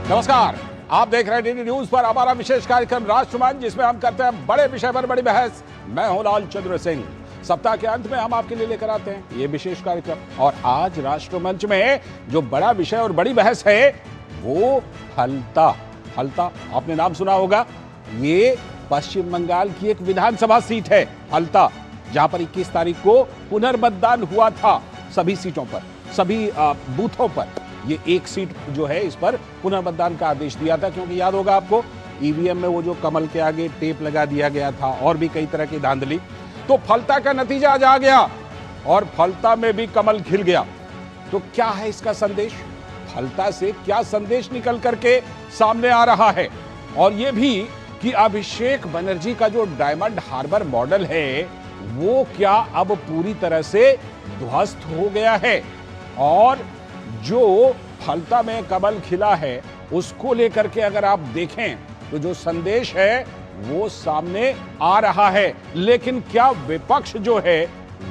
नमस्कार, आप देख रहे हैं डीडी न्यूज पर हमारा विशेष कार्यक्रम राष्ट्रमंच, जिसमें हम करते हैं बड़े विषय पर बड़ी बहस। मैं हूं लाल चंद्र सिंह। सप्ताह के अंत में हम आपके लिए लेकर आते हैं ये विशेष कार्यक्रम, और आज राष्ट्रमंच में जो बड़ा विषय और बड़ी बहस है वो फलता। फलता आपने नाम सुना होगा, ये पश्चिम बंगाल की एक विधानसभा सीट है फलता, जहां पर 21 तारीख को पुनर्मतदान हुआ था सभी सीटों पर, सभी बूथों पर। ये एक सीट जो है इस पर पुनर्मतदान का आदेश दिया था, क्योंकि याद होगा आपको ईवीएम में वो जो कमल के आगे टेप लगा दिया गया था और भी कई तरह की धांधली। तो फलता का नतीजा आज आ गया और फलता में भी कमल खिल गया। तो क्या है इसका संदेश, फलता से क्या संदेश निकल करके सामने आ रहा है, और ये भी कि अभिषेक बनर्जी का जो डायमंड हार्बर मॉडल है वो क्या अब पूरी तरह से ध्वस्त हो गया है, और जो फलता में कमल खिला है उसको लेकर के अगर आप देखें तो जो संदेश है वो सामने आ रहा है। लेकिन क्या विपक्ष जो है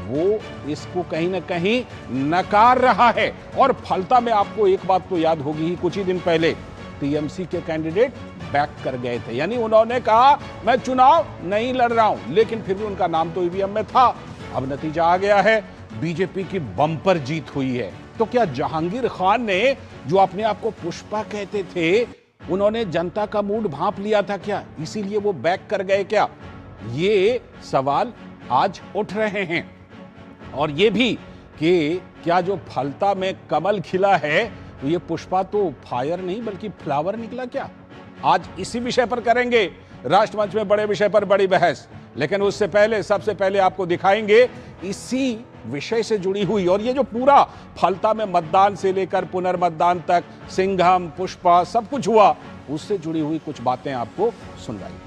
वो इसको कहीं ना कहीं नकार रहा है। और फलता में आपको एक बात तो याद होगी ही, कुछ ही दिन पहले टीएमसी के कैंडिडेट बैक कर गए थे, यानी उन्होंने कहा मैं चुनाव नहीं लड़ रहा हूं, लेकिन फिर भी उनका नाम तो ईवीएम में था। अब नतीजा आ गया है, बीजेपी की बम्पर जीत हुई है। तो क्या जहांगीर खान ने, जो अपने आप को पुष्पा कहते थे, उन्होंने जनता का मूड भांप लिया था क्या, इसीलिए वो बैक कर गए क्या? ये सवाल आज उठ रहे हैं। और ये भी कि क्या जो फलता में कमल खिला है तो ये पुष्पा तो फायर नहीं बल्कि फ्लावर निकला क्या? आज इसी विषय पर करेंगे राष्ट्रमंच में बड़े विषय पर बड़ी बहस। लेकिन उससे पहले सबसे पहले आपको दिखाएंगे इसी विषय से जुड़ी हुई, और ये जो पूरा फलता में मतदान से लेकर पुनर्मतदान तक सिंघम पुष्पा सब कुछ हुआ, उससे जुड़ी हुई कुछ बातें आपको सुनवाएंगे।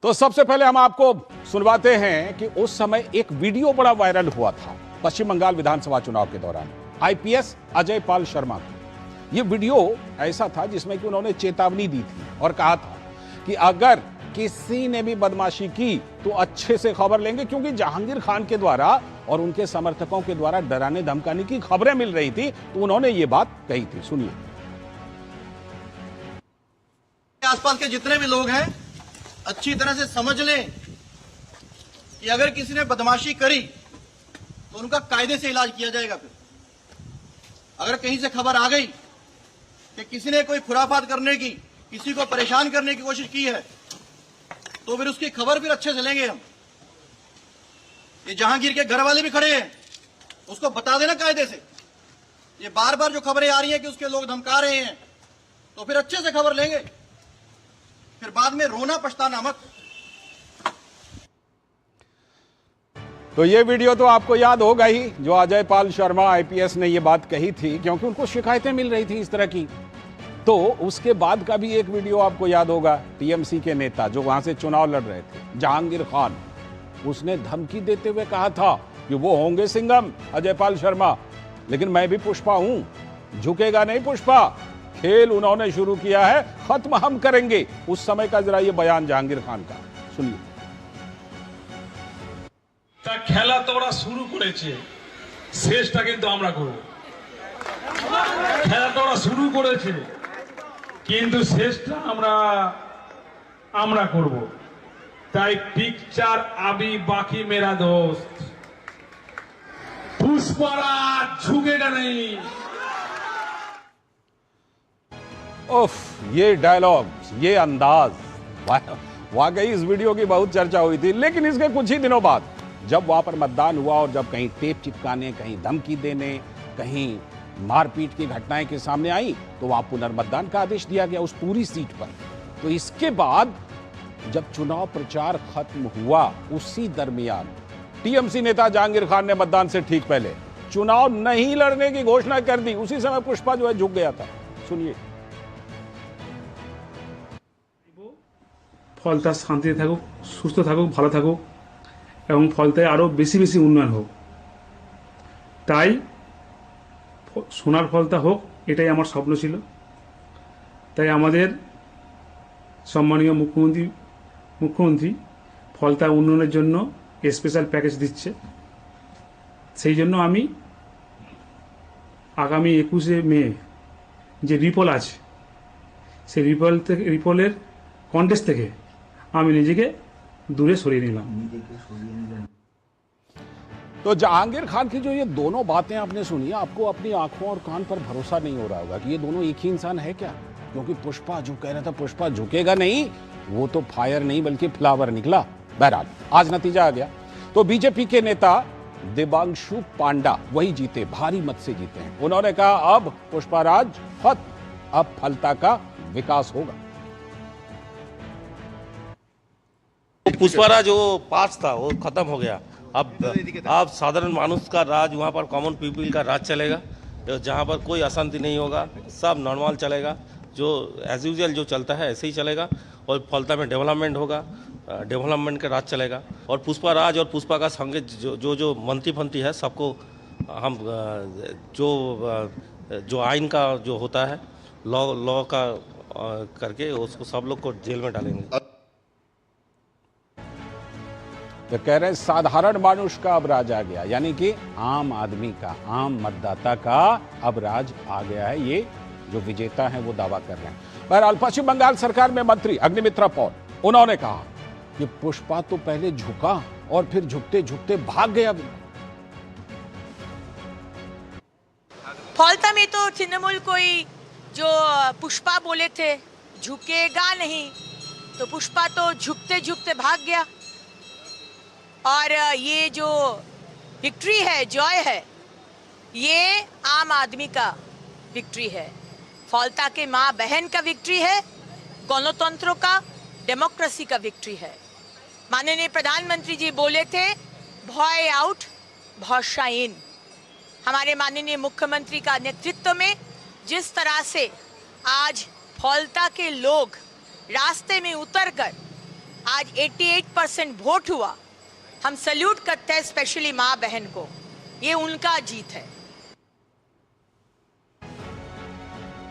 तो सबसे पहले हम आपको सुनवाते हैं कि उस समय एक वीडियो बड़ा वायरल हुआ था पश्चिम बंगाल विधानसभा चुनाव के दौरान, आईपीएस अजय पाल शर्मा की। ये वीडियो ऐसा था जिसमें कि उन्होंने चेतावनी दी थी और कहा था कि अगर किसी ने भी बदमाशी की तो अच्छे से खबर लेंगे, क्योंकि जहांगीर खान के द्वारा और उनके समर्थकों के द्वारा डराने धमकाने की खबरें मिल रही थी। तो उन्होंने ये बात कही थी, सुनिए। आसपास के जितने भी लोग हैं अच्छी तरह से समझ लें कि अगर किसी ने बदमाशी करी तो उनका कायदे से इलाज किया जाएगा। फिर अगर कहीं से खबर आ गई कि किसी ने कोई खुराफात करने की, किसी को परेशान करने की कोशिश की है, तो फिर उसकी खबर फिर अच्छे से लेंगे हम। ये जहांगीर के घर वाले भी खड़े हैं, उसको बता देना कायदे से। ये बार बार जो खबरें आ रही हैं कि उसके लोग धमका रहे हैं, तो फिर अच्छे से खबर लेंगे, फिर बाद में रोना पछताना मत। तो ये वीडियो तो आपको याद होगा ही, जो अजय पाल शर्मा आईपीएस ने ये बात कही थी, क्योंकि उनको शिकायतें मिल रही थी इस तरह की। तो उसके बाद का भी एक वीडियो आपको याद होगा, टीएमसी के नेता जो वहां से चुनाव लड़ रहे थे जहांगीर खान, उसने धमकी देते हुए कहा था कि वो होंगे सिंघम अजय पाल शर्मा, लेकिन मैं भी पुष्पा हूं, झुकेगा नहीं पुष्पा। खेल उन्होंने शुरू किया है, खत्म हम करेंगे। उस समय का जरा ये बयान जहांगीर खान का सुनिए। তা খেলা তো ওরা শুরু করেছে, শেষটা কিন্তু আমরা করব। খেলাটা ওরা শুরু করেছে কিন্তু শেষটা আমরা করব। তাই পিকচার আবি বাকি মেরা দোস্ত, পুষ্পারা ঝুঁকেगा नहीं। उफ, ये डायलॉग, ये अंदाज, वाकई इस वीडियो की बहुत चर्चा हुई थी। लेकिन इसके कुछ ही दिनों बाद जब वहां पर मतदान हुआ और जब कहीं टेप चिपकाने, कहीं धमकी देने, कहीं मारपीट की घटनाएं के सामने आई, तो वहां पुनर्मतदान का आदेश दिया गया उस पूरी सीट पर। तो इसके बाद जब चुनाव प्रचार खत्म हुआ, उसी दरमियान टीएमसी नेता जहांगीर खान ने मतदान से ठीक पहले चुनाव नहीं लड़ने की घोषणा कर दी। उसी समय पुष्पा जो है झुक गया था, सुनिए। फलता शांति থাকুক, সুস্থ থাকুক, ভালো থাকুক এবং ফলতায় আরো বেশি বেশি উন্নয়ন হোক। তাই সোনার ফলতা হোক, এটাই আমার স্বপ্ন ছিল। তাই আমাদের সম্মানীয় মুখ্যমন্ত্রী ফলতা উন্নয়নের জন্য স্পেশাল প্যাকেজ দিচ্ছে। সেই জন্য আমি আগামী 21শে মে যে রিপোল আছে সেই রিপোলের কন্টেস্ট থেকে আমি নিজেকে দূরে সরিয়ে নিলাম। तो जहांगीर खान की जो ये दोनों बातें आपने सुनी, आपको अपनी आंखों और कान पर भरोसा नहीं हो रहा होगा कि ये दोनों एक ही इंसान है क्या? क्योंकि पुष्पा जो कह रहा था पुष्पा झुकेगा नहीं, वो तो फायर नहीं बल्कि फ्लावर निकला। बहरहाल आज नतीजा आ गया। तो बीजेपी के नेता देवांशु पांडा वही जीते, भारी मत से जीते हैं। उन्होंने कहा अब पुष्पाराज खत्म, अब फलता का विकास होगा। पुष्पाराज वो पास था, वो खत्म हो गया। अब साधारण मानुष का राज, वहाँ पर कॉमन पीपल का राज चलेगा, जहाँ पर कोई अशांति नहीं होगा, सब नॉर्मल चलेगा, जो एज यूजुअल जो चलता है ऐसे ही चलेगा। और फलता में डेवलपमेंट होगा, डेवलपमेंट का राज चलेगा। और पुष्पाराज और पुष्पा का संगे जो मंत्री फंत्री है सबको हम जो आइन का जो होता है लॉ का करके उसको सब लोग को जेल में डालेंगे। तो कह रहे हैं साधारण मानुष का अब राज आ गया, यानी कि आम आदमी का, आम मतदाता का अब राज आ गया है। ये जो विजेता हैं वो दावा कर रहे हैं। बहरहाल पश्चिम बंगाल सरकार में मंत्री अग्निमित्रा पॉल, उन्होंने कहा कि पुष्पा तो पहले झुका और फिर झुकते झुकते भाग गया। फौलता में तो तृणमूल कोई जो पुष्पा बोले थे झुकेगा नहीं, तो पुष्पा तो झुकते झुकते भाग गया। और ये जो विक्ट्री है, जॉय है, ये आम आदमी का विक्ट्री है, फौलता के माँ बहन का विक्ट्री है, गणतंत्र का, डेमोक्रेसी का विक्ट्री है। माननीय प्रधानमंत्री जी बोले थे भय आउट भरोसा इन। हमारे माननीय मुख्यमंत्री का नेतृत्व में जिस तरह से आज फौलता के लोग रास्ते में उतरकर आज 88% वोट हुआ, हम सल्यूट करते हैं स्पेशली माँ बहन को, ये उनका जीत है।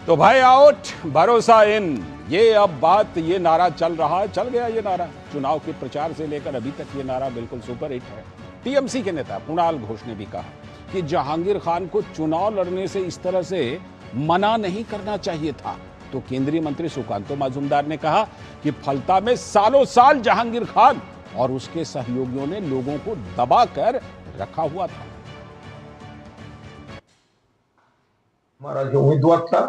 तो भाई आउट भरोसा इन, ये अब बात, ये नारा चल रहा है, चल गया ये नारा। चुनाव के प्रचार से लेकर अभी तक ये नारा बिल्कुल सुपर हिट है। टीएमसी के नेता कुणाल घोष ने भी कहा कि जहांगीर खान को चुनाव लड़ने से इस तरह से मना नहीं करना चाहिए था। तो केंद्रीय मंत्री सुकांतो मजूमदार ने कहा कि फलता में सालों साल जहांगीर खान और उसके सहयोगियों ने लोगों को दबाकर रखा हुआ था। हमारा जो उम्मीदवार था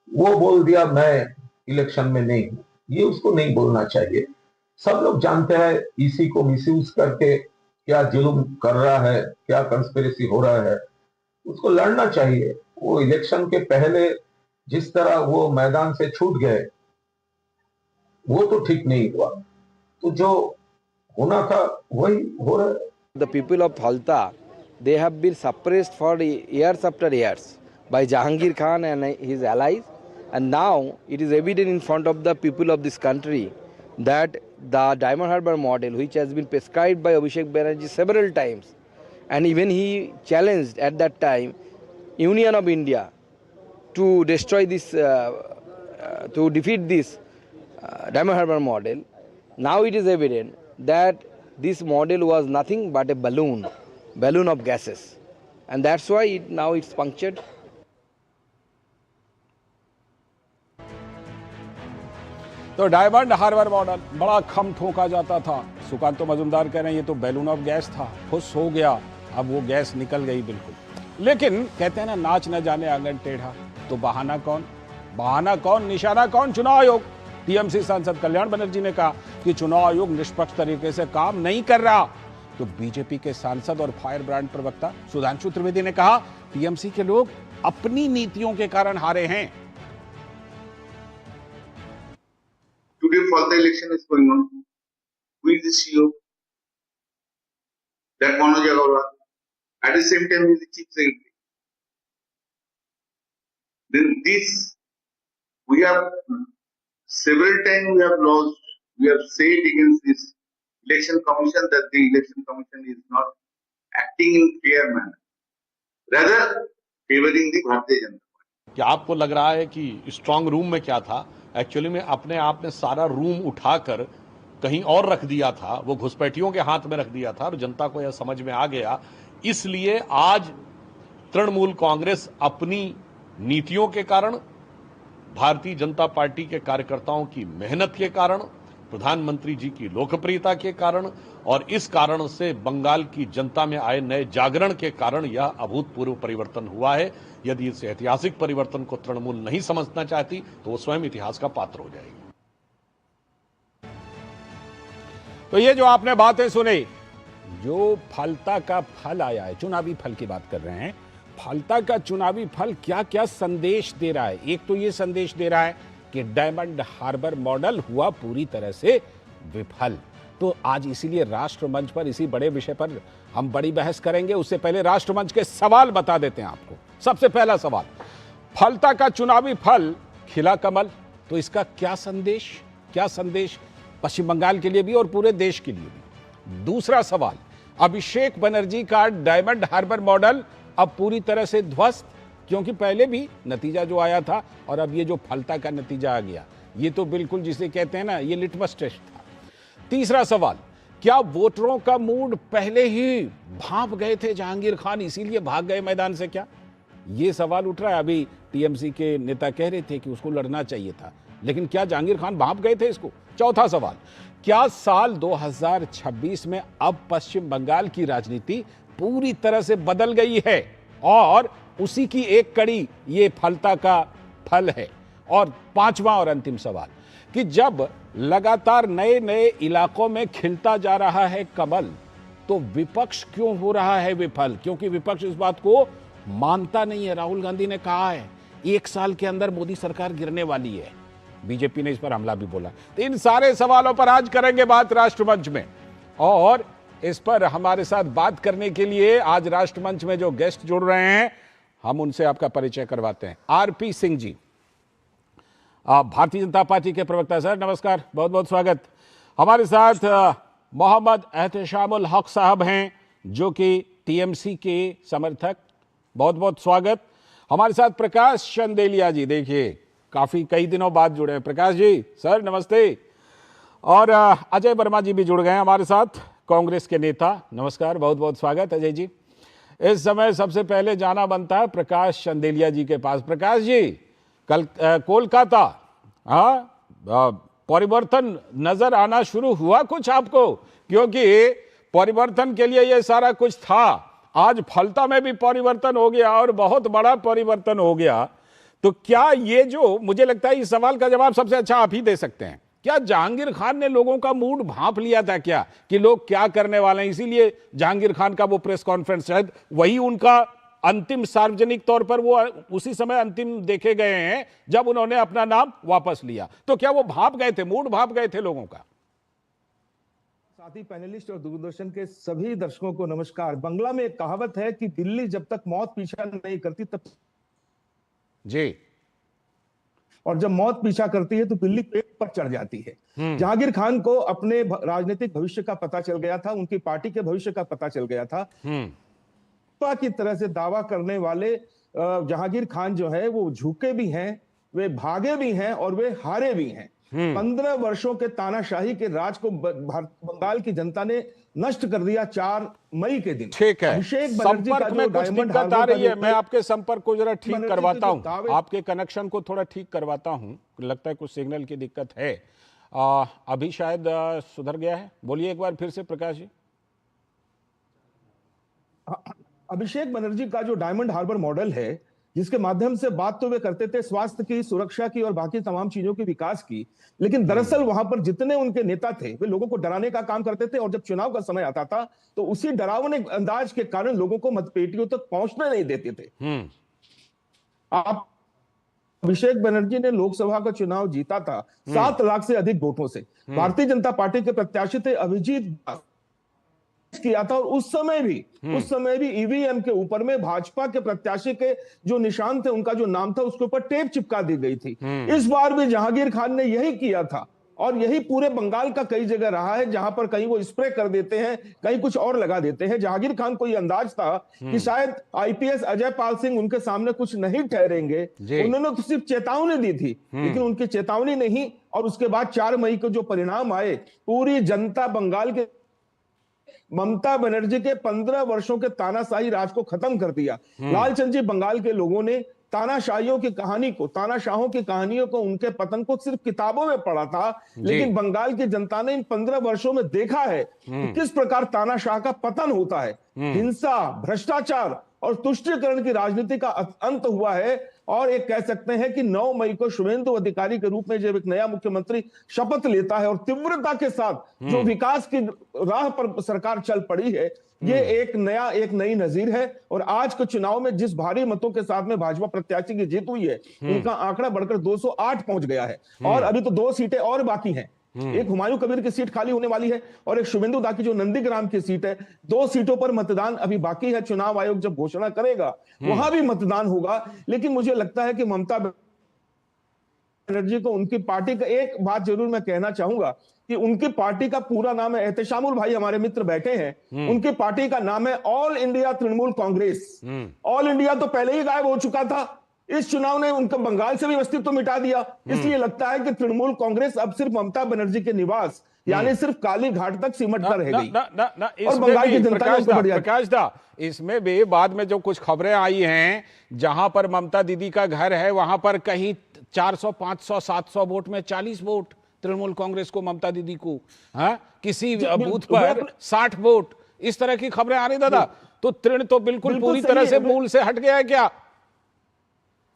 वो बोल दिया मैं इलेक्शन में नहीं हूं, ये उसको नहीं बोलना चाहिए। सब लोग जानते हैं इसी को मिसयूज करके क्या जुल्म कर रहा है, क्या कंस्पिरेसी हो रहा है। उसको लड़ना चाहिए। वो इलेक्शन के पहले जिस तरह वो मैदान से छूट गए वो तो ठीक नहीं हुआ। तो जो होना था वही हो रहा है। The people of Phalta, they have been suppressed for years after years by Jahangir Khan and his allies, and now it is evident in front of the people of this country that the Diamond Harbour model, which has been prescribed by Abhishek Banerjee several times, and even he challenged at that time Union of India to destroy this, to defeat this Diamond Harbour model. Now it is evident that this model was nothing but a balloon of gases, and that's why now it's punctured. तो diamond harbour model बड़ा खम ठोका जाता था। सुकांतो मजूमदार कह रहे हैं ये तो बैलून ऑफ गैस था, खुश हो गया, अब वो गैस निकल गई बिल्कुल। लेकिन कहते हैं ना नाच न जाने आंगन टेढ़ा, तो बहाना कौन, निशाना कौन? चुनाव आयोग। टीएमसी सांसद कल्याण बनर्जी ने कहा कि चुनाव आयोग निष्पक्ष तरीके से काम नहीं कर रहा। तो बीजेपी के सांसद और फायर ब्रांड प्रवक्ता सुधांशु त्रिवेदी ने कहा टीएमसी के लोग अपनी नीतियों के कारण हारे हैं। Today Phalta election is going on. Who is the CEO? That Manoj Agarwal. At the same time, he is the chief secretary. Then this, we have several times we have lost. We have said against this election commission that the election commission is not acting in fair manner, rather favoring the Bharatiya Janata Party. क्या आपको लग रहा है कि strong room में क्या था? Actually में अपने आप ने सारा रूम उठाकर कहीं और रख दिया था, वो घुसपैठियों के हाथ में रख दिया था और जनता को यह समझ में आ गया। इसलिए आज तृणमूल कांग्रेस अपनी नीतियों के कारण, भारतीय जनता पार्टी के कार्यकर्ताओं की मेहनत के कारण, प्रधानमंत्री जी की लोकप्रियता के कारण और इस कारण से बंगाल की जनता में आए नए जागरण के कारण यह अभूतपूर्व परिवर्तन हुआ है। यदि इस ऐतिहासिक परिवर्तन को तृणमूल नहीं समझना चाहती तो वो स्वयं इतिहास का पात्र हो जाएगी। तो ये जो आपने बातें सुनी, जो फलता का फल आया है, चुनावी फल की बात कर रहे हैं, फलता का चुनावी फल क्या क्या संदेश दे रहा है। एक तो ये संदेश दे रहा है कि डायमंड हार्बर मॉडल हुआ पूरी तरह से विफल। तो आज इसीलिए राष्ट्रमंच पर इसी बड़े विषय पर हम बड़ी बहस करेंगे। उससे पहले राष्ट्रमंच के सवाल बता देते हैं आपको। सबसे पहला सवाल, फलता का चुनावी फल खिला कमल, तो इसका क्या संदेश पश्चिम बंगाल के लिए भी और पूरे देश के लिए भी। दूसरा सवाल, अभिषेक बनर्जी का डायमंड हार्बर मॉडल अब पूरी तरह से ध्वस्त, क्योंकि पहले भी नतीजा जो आया था और अब ये जो फलता का नतीजा आ गया, ये तो बिल्कुल जिसे कहते हैं ना, ये लिटमस टेस्ट था। तीसरा सवाल, क्या वोटरों का मूड पहले ही भांप गए थे जहांगीर खान, इसीलिए भाग गए मैदान से क्या? ये सवाल उठ रहा है। अभी टीएमसी के नेता कह रहे थे कि उसको लड़ना चाहिए था, लेकिन क्या जहांगीर खान भांप गए थे इसको? चौथा सवाल, क्या साल 2026 में अब पश्चिम बंगाल की राजनीति पूरी तरह से बदल गई है और उसी की एक कड़ी ये फलता का फल है? और पांचवा और अंतिम सवाल, कि जब लगातार नए नए इलाकों में खिलता जा रहा है कमल, तो विपक्ष क्यों हो रहा है विफल? क्योंकि विपक्ष इस बात को मानता नहीं है। राहुल गांधी ने कहा है 1 साल के अंदर मोदी सरकार गिरने वाली है। बीजेपी ने इस पर हमला भी बोला। तो इन सारे सवालों पर आज करेंगे बात राष्ट्रमंच में, और इस पर हमारे साथ बात करने के लिए आज राष्ट्रमंच में जो गेस्ट जुड़ रहे हैं, हम उनसे आपका परिचय करवाते हैं। आरपी सिंह जी, भारतीय जनता पार्टी के प्रवक्ता। सर नमस्कार, बहुत बहुत स्वागत। हमारे साथ मोहम्मद एहतेशामुल हक साहब हैं, जो कि टीएमसी के समर्थक, बहुत बहुत स्वागत। हमारे साथ प्रकाश चंदेलिया जी, देखिए काफी कई दिनों बाद जुड़े हैं प्रकाश जी, सर नमस्ते। और अजय वर्मा जी भी जुड़ गए हैं हमारे साथ, कांग्रेस के नेता, नमस्कार, बहुत बहुत स्वागत अजय जी। इस समय सबसे पहले जाना बनता है प्रकाश चंदेलिया जी के पास। प्रकाश जी, कल कोलकाता, परिवर्तन नजर आना शुरू हुआ कुछ आपको? क्योंकि परिवर्तन के लिए ये सारा कुछ था, आज फलता में भी परिवर्तन हो गया और बहुत बड़ा परिवर्तन हो गया। तो क्या ये जो, मुझे लगता है इस सवाल का जवाब सबसे अच्छा आप ही दे सकते हैं, क्या जहांगीर खान ने लोगों का मूड भांप लिया था क्या, कि लोग क्या करने वाले हैं? इसीलिए जहांगीर खान का वो प्रेस कॉन्फ्रेंस, शायद वही उनका अंतिम सार्वजनिक तौर पर वो उसी समय अंतिम देखे गए हैं जब उन्होंने अपना नाम वापस लिया। तो क्या वो भांप गए थे, मूड भांप गए थे लोगों का? साथी पैनलिस्ट और दूरदर्शन के सभी दर्शकों को नमस्कार। बंगला में एक कहावत है कि बिल्ली जब तक मौत पीछा नहीं करती तब जी, और जब मौत पीछा करती है तो बिल्ली पेट पर चढ़ जाती है। जहांगीर खान को अपने राजनीतिक भविष्य का पता चल गया था, उनकी पार्टी के भविष्य का पता चल गया था। की तरह से दावा करने वाले जहांगीर खान जो है वो झुके भी हैं, वे भागे भी हैं और वे हारे भी हैं। 15 वर्षों के तानाशाही के राज को बंगाल की जनता ने नष्ट कर दिया 4 मई के दिन। ठीक है, अभिषेक बनर्जी का संपर्क में कुछ दिक्कत आ रही है, मैं आपके संपर्क को जरा ठीक करवाता हूं, आपके कनेक्शन को थोड़ा ठीक करवाता हूं, लगता है कुछ सिग्नल की दिक्कत है। अभी शायद सुधर गया है, बोलिए एक बार फिर से प्रकाश जी। अभिषेक बनर्जी का जो डायमंड हार्बर मॉडल है, जिसके माध्यम से बात तो वे करते थे स्वास्थ्य की, सुरक्षा की और बाकी तमाम चीजों के विकास की, लेकिन दरअसल वहां पर जितने उनके नेता थे वे लोगों को डराने का काम करते थे, और जब चुनाव का समय आता था तो उसी डरावने अंदाज के कारण लोगों को मतपेटियों तक पहुंचने नहीं देते थे। आप अभिषेक बनर्जी ने लोकसभा का चुनाव जीता था 7 लाख से अधिक वोटों से। भारतीय जनता पार्टी के प्रत्याशी थे अभिजीत किया था, और उस समय भी ईवीएम के ऊपर में भाजपा के प्रत्याशी के जो निशान थे, उनका जो नाम था, उसके ऊपर टेप चिपका दी गई थी। इस बार भी जहांगीर खान ने यही किया था, और यही पूरे बंगाल का कई जगह रहा है, जहां पर कहीं वो स्प्रे कर देते हैं, कहीं कुछ और लगा देते हैं। जहांगीर खान को यह अंदाज था कि शायद आईपीएस अजय पाल सिंह उनके सामने कुछ नहीं ठहरेंगे। उन्होंने तो सिर्फ चेतावनी दी थी, लेकिन उनकी चेतावनी नहीं, और उसके बाद 4 मई को जो परिणाम आए, पूरी जनता बंगाल के ममता बनर्जी के 15 वर्षों के तानाशाही राज को खत्म कर दिया। लालचंद जी, बंगाल के लोगों ने तानाशाहियों की कहानी को, तानाशाहों की कहानियों को, उनके पतन को सिर्फ किताबों में पढ़ा था, लेकिन बंगाल की जनता ने इन 15 वर्षों में देखा है कि किस प्रकार तानाशाह का पतन होता है। हिंसा, भ्रष्टाचार और तुष्टीकरण की राजनीति का अंत हुआ है। और एक कह सकते हैं कि 9 मई को शुभेंदु अधिकारी के रूप में जब एक नया मुख्यमंत्री शपथ लेता है और तीव्रता के साथ जो विकास की राह पर सरकार चल पड़ी है, ये एक नई नजीर है। और आज के चुनाव में जिस भारी मतों के साथ में भाजपा प्रत्याशी की जीत हुई है, उनका आंकड़ा बढ़कर 208 पहुंच गया है। और अभी तो 2 सीटें और बाकी हैं। एक हुमायूं कबीर की सीट खाली होने वाली है और एक शुभेंदु दा की जो नंदीग्राम की सीट है। 2 सीटों पर मतदान अभी बाकी है। चुनाव आयोग जब घोषणा करेगा वहां भी मतदान होगा। लेकिन मुझे लगता है कि ममता बनर्जी को, उनकी पार्टी का, एक बात जरूर मैं कहना चाहूंगा कि उनकी पार्टी का पूरा नाम है, एहतेशामुल भाई हमारे मित्र बैठे हैं, उनकी पार्टी का नाम है all India Trinamool Congress. All India तो पहले ही गायब हो चुका था। इस चुनाव ने उनका बंगाल से भी अस्तित्व मिटा दिया। इसलिए लगता है कि तृणमूल कांग्रेस अब सिर्फ ममता बनर्जी के निवास यानी सिर्फ काली घाट तक सिमट कर रह गई। और बंगाल की जनता ने उसको बढ़िया। प्रकाश दा, इसमें भी बाद में जो कुछ खबरें आई हैं, जहां पर ममता दीदी का घर है वहां पर कहीं 400, 500, 700 वोट में 40 वोट तृणमूल कांग्रेस को, ममता दीदी को, हाँ, किसी बूथ पर 60 वोट, इस तरह की खबरें आ रही दादा। तो तृण तो बिल्कुल पूरी तरह से मूल से हट गया है क्या?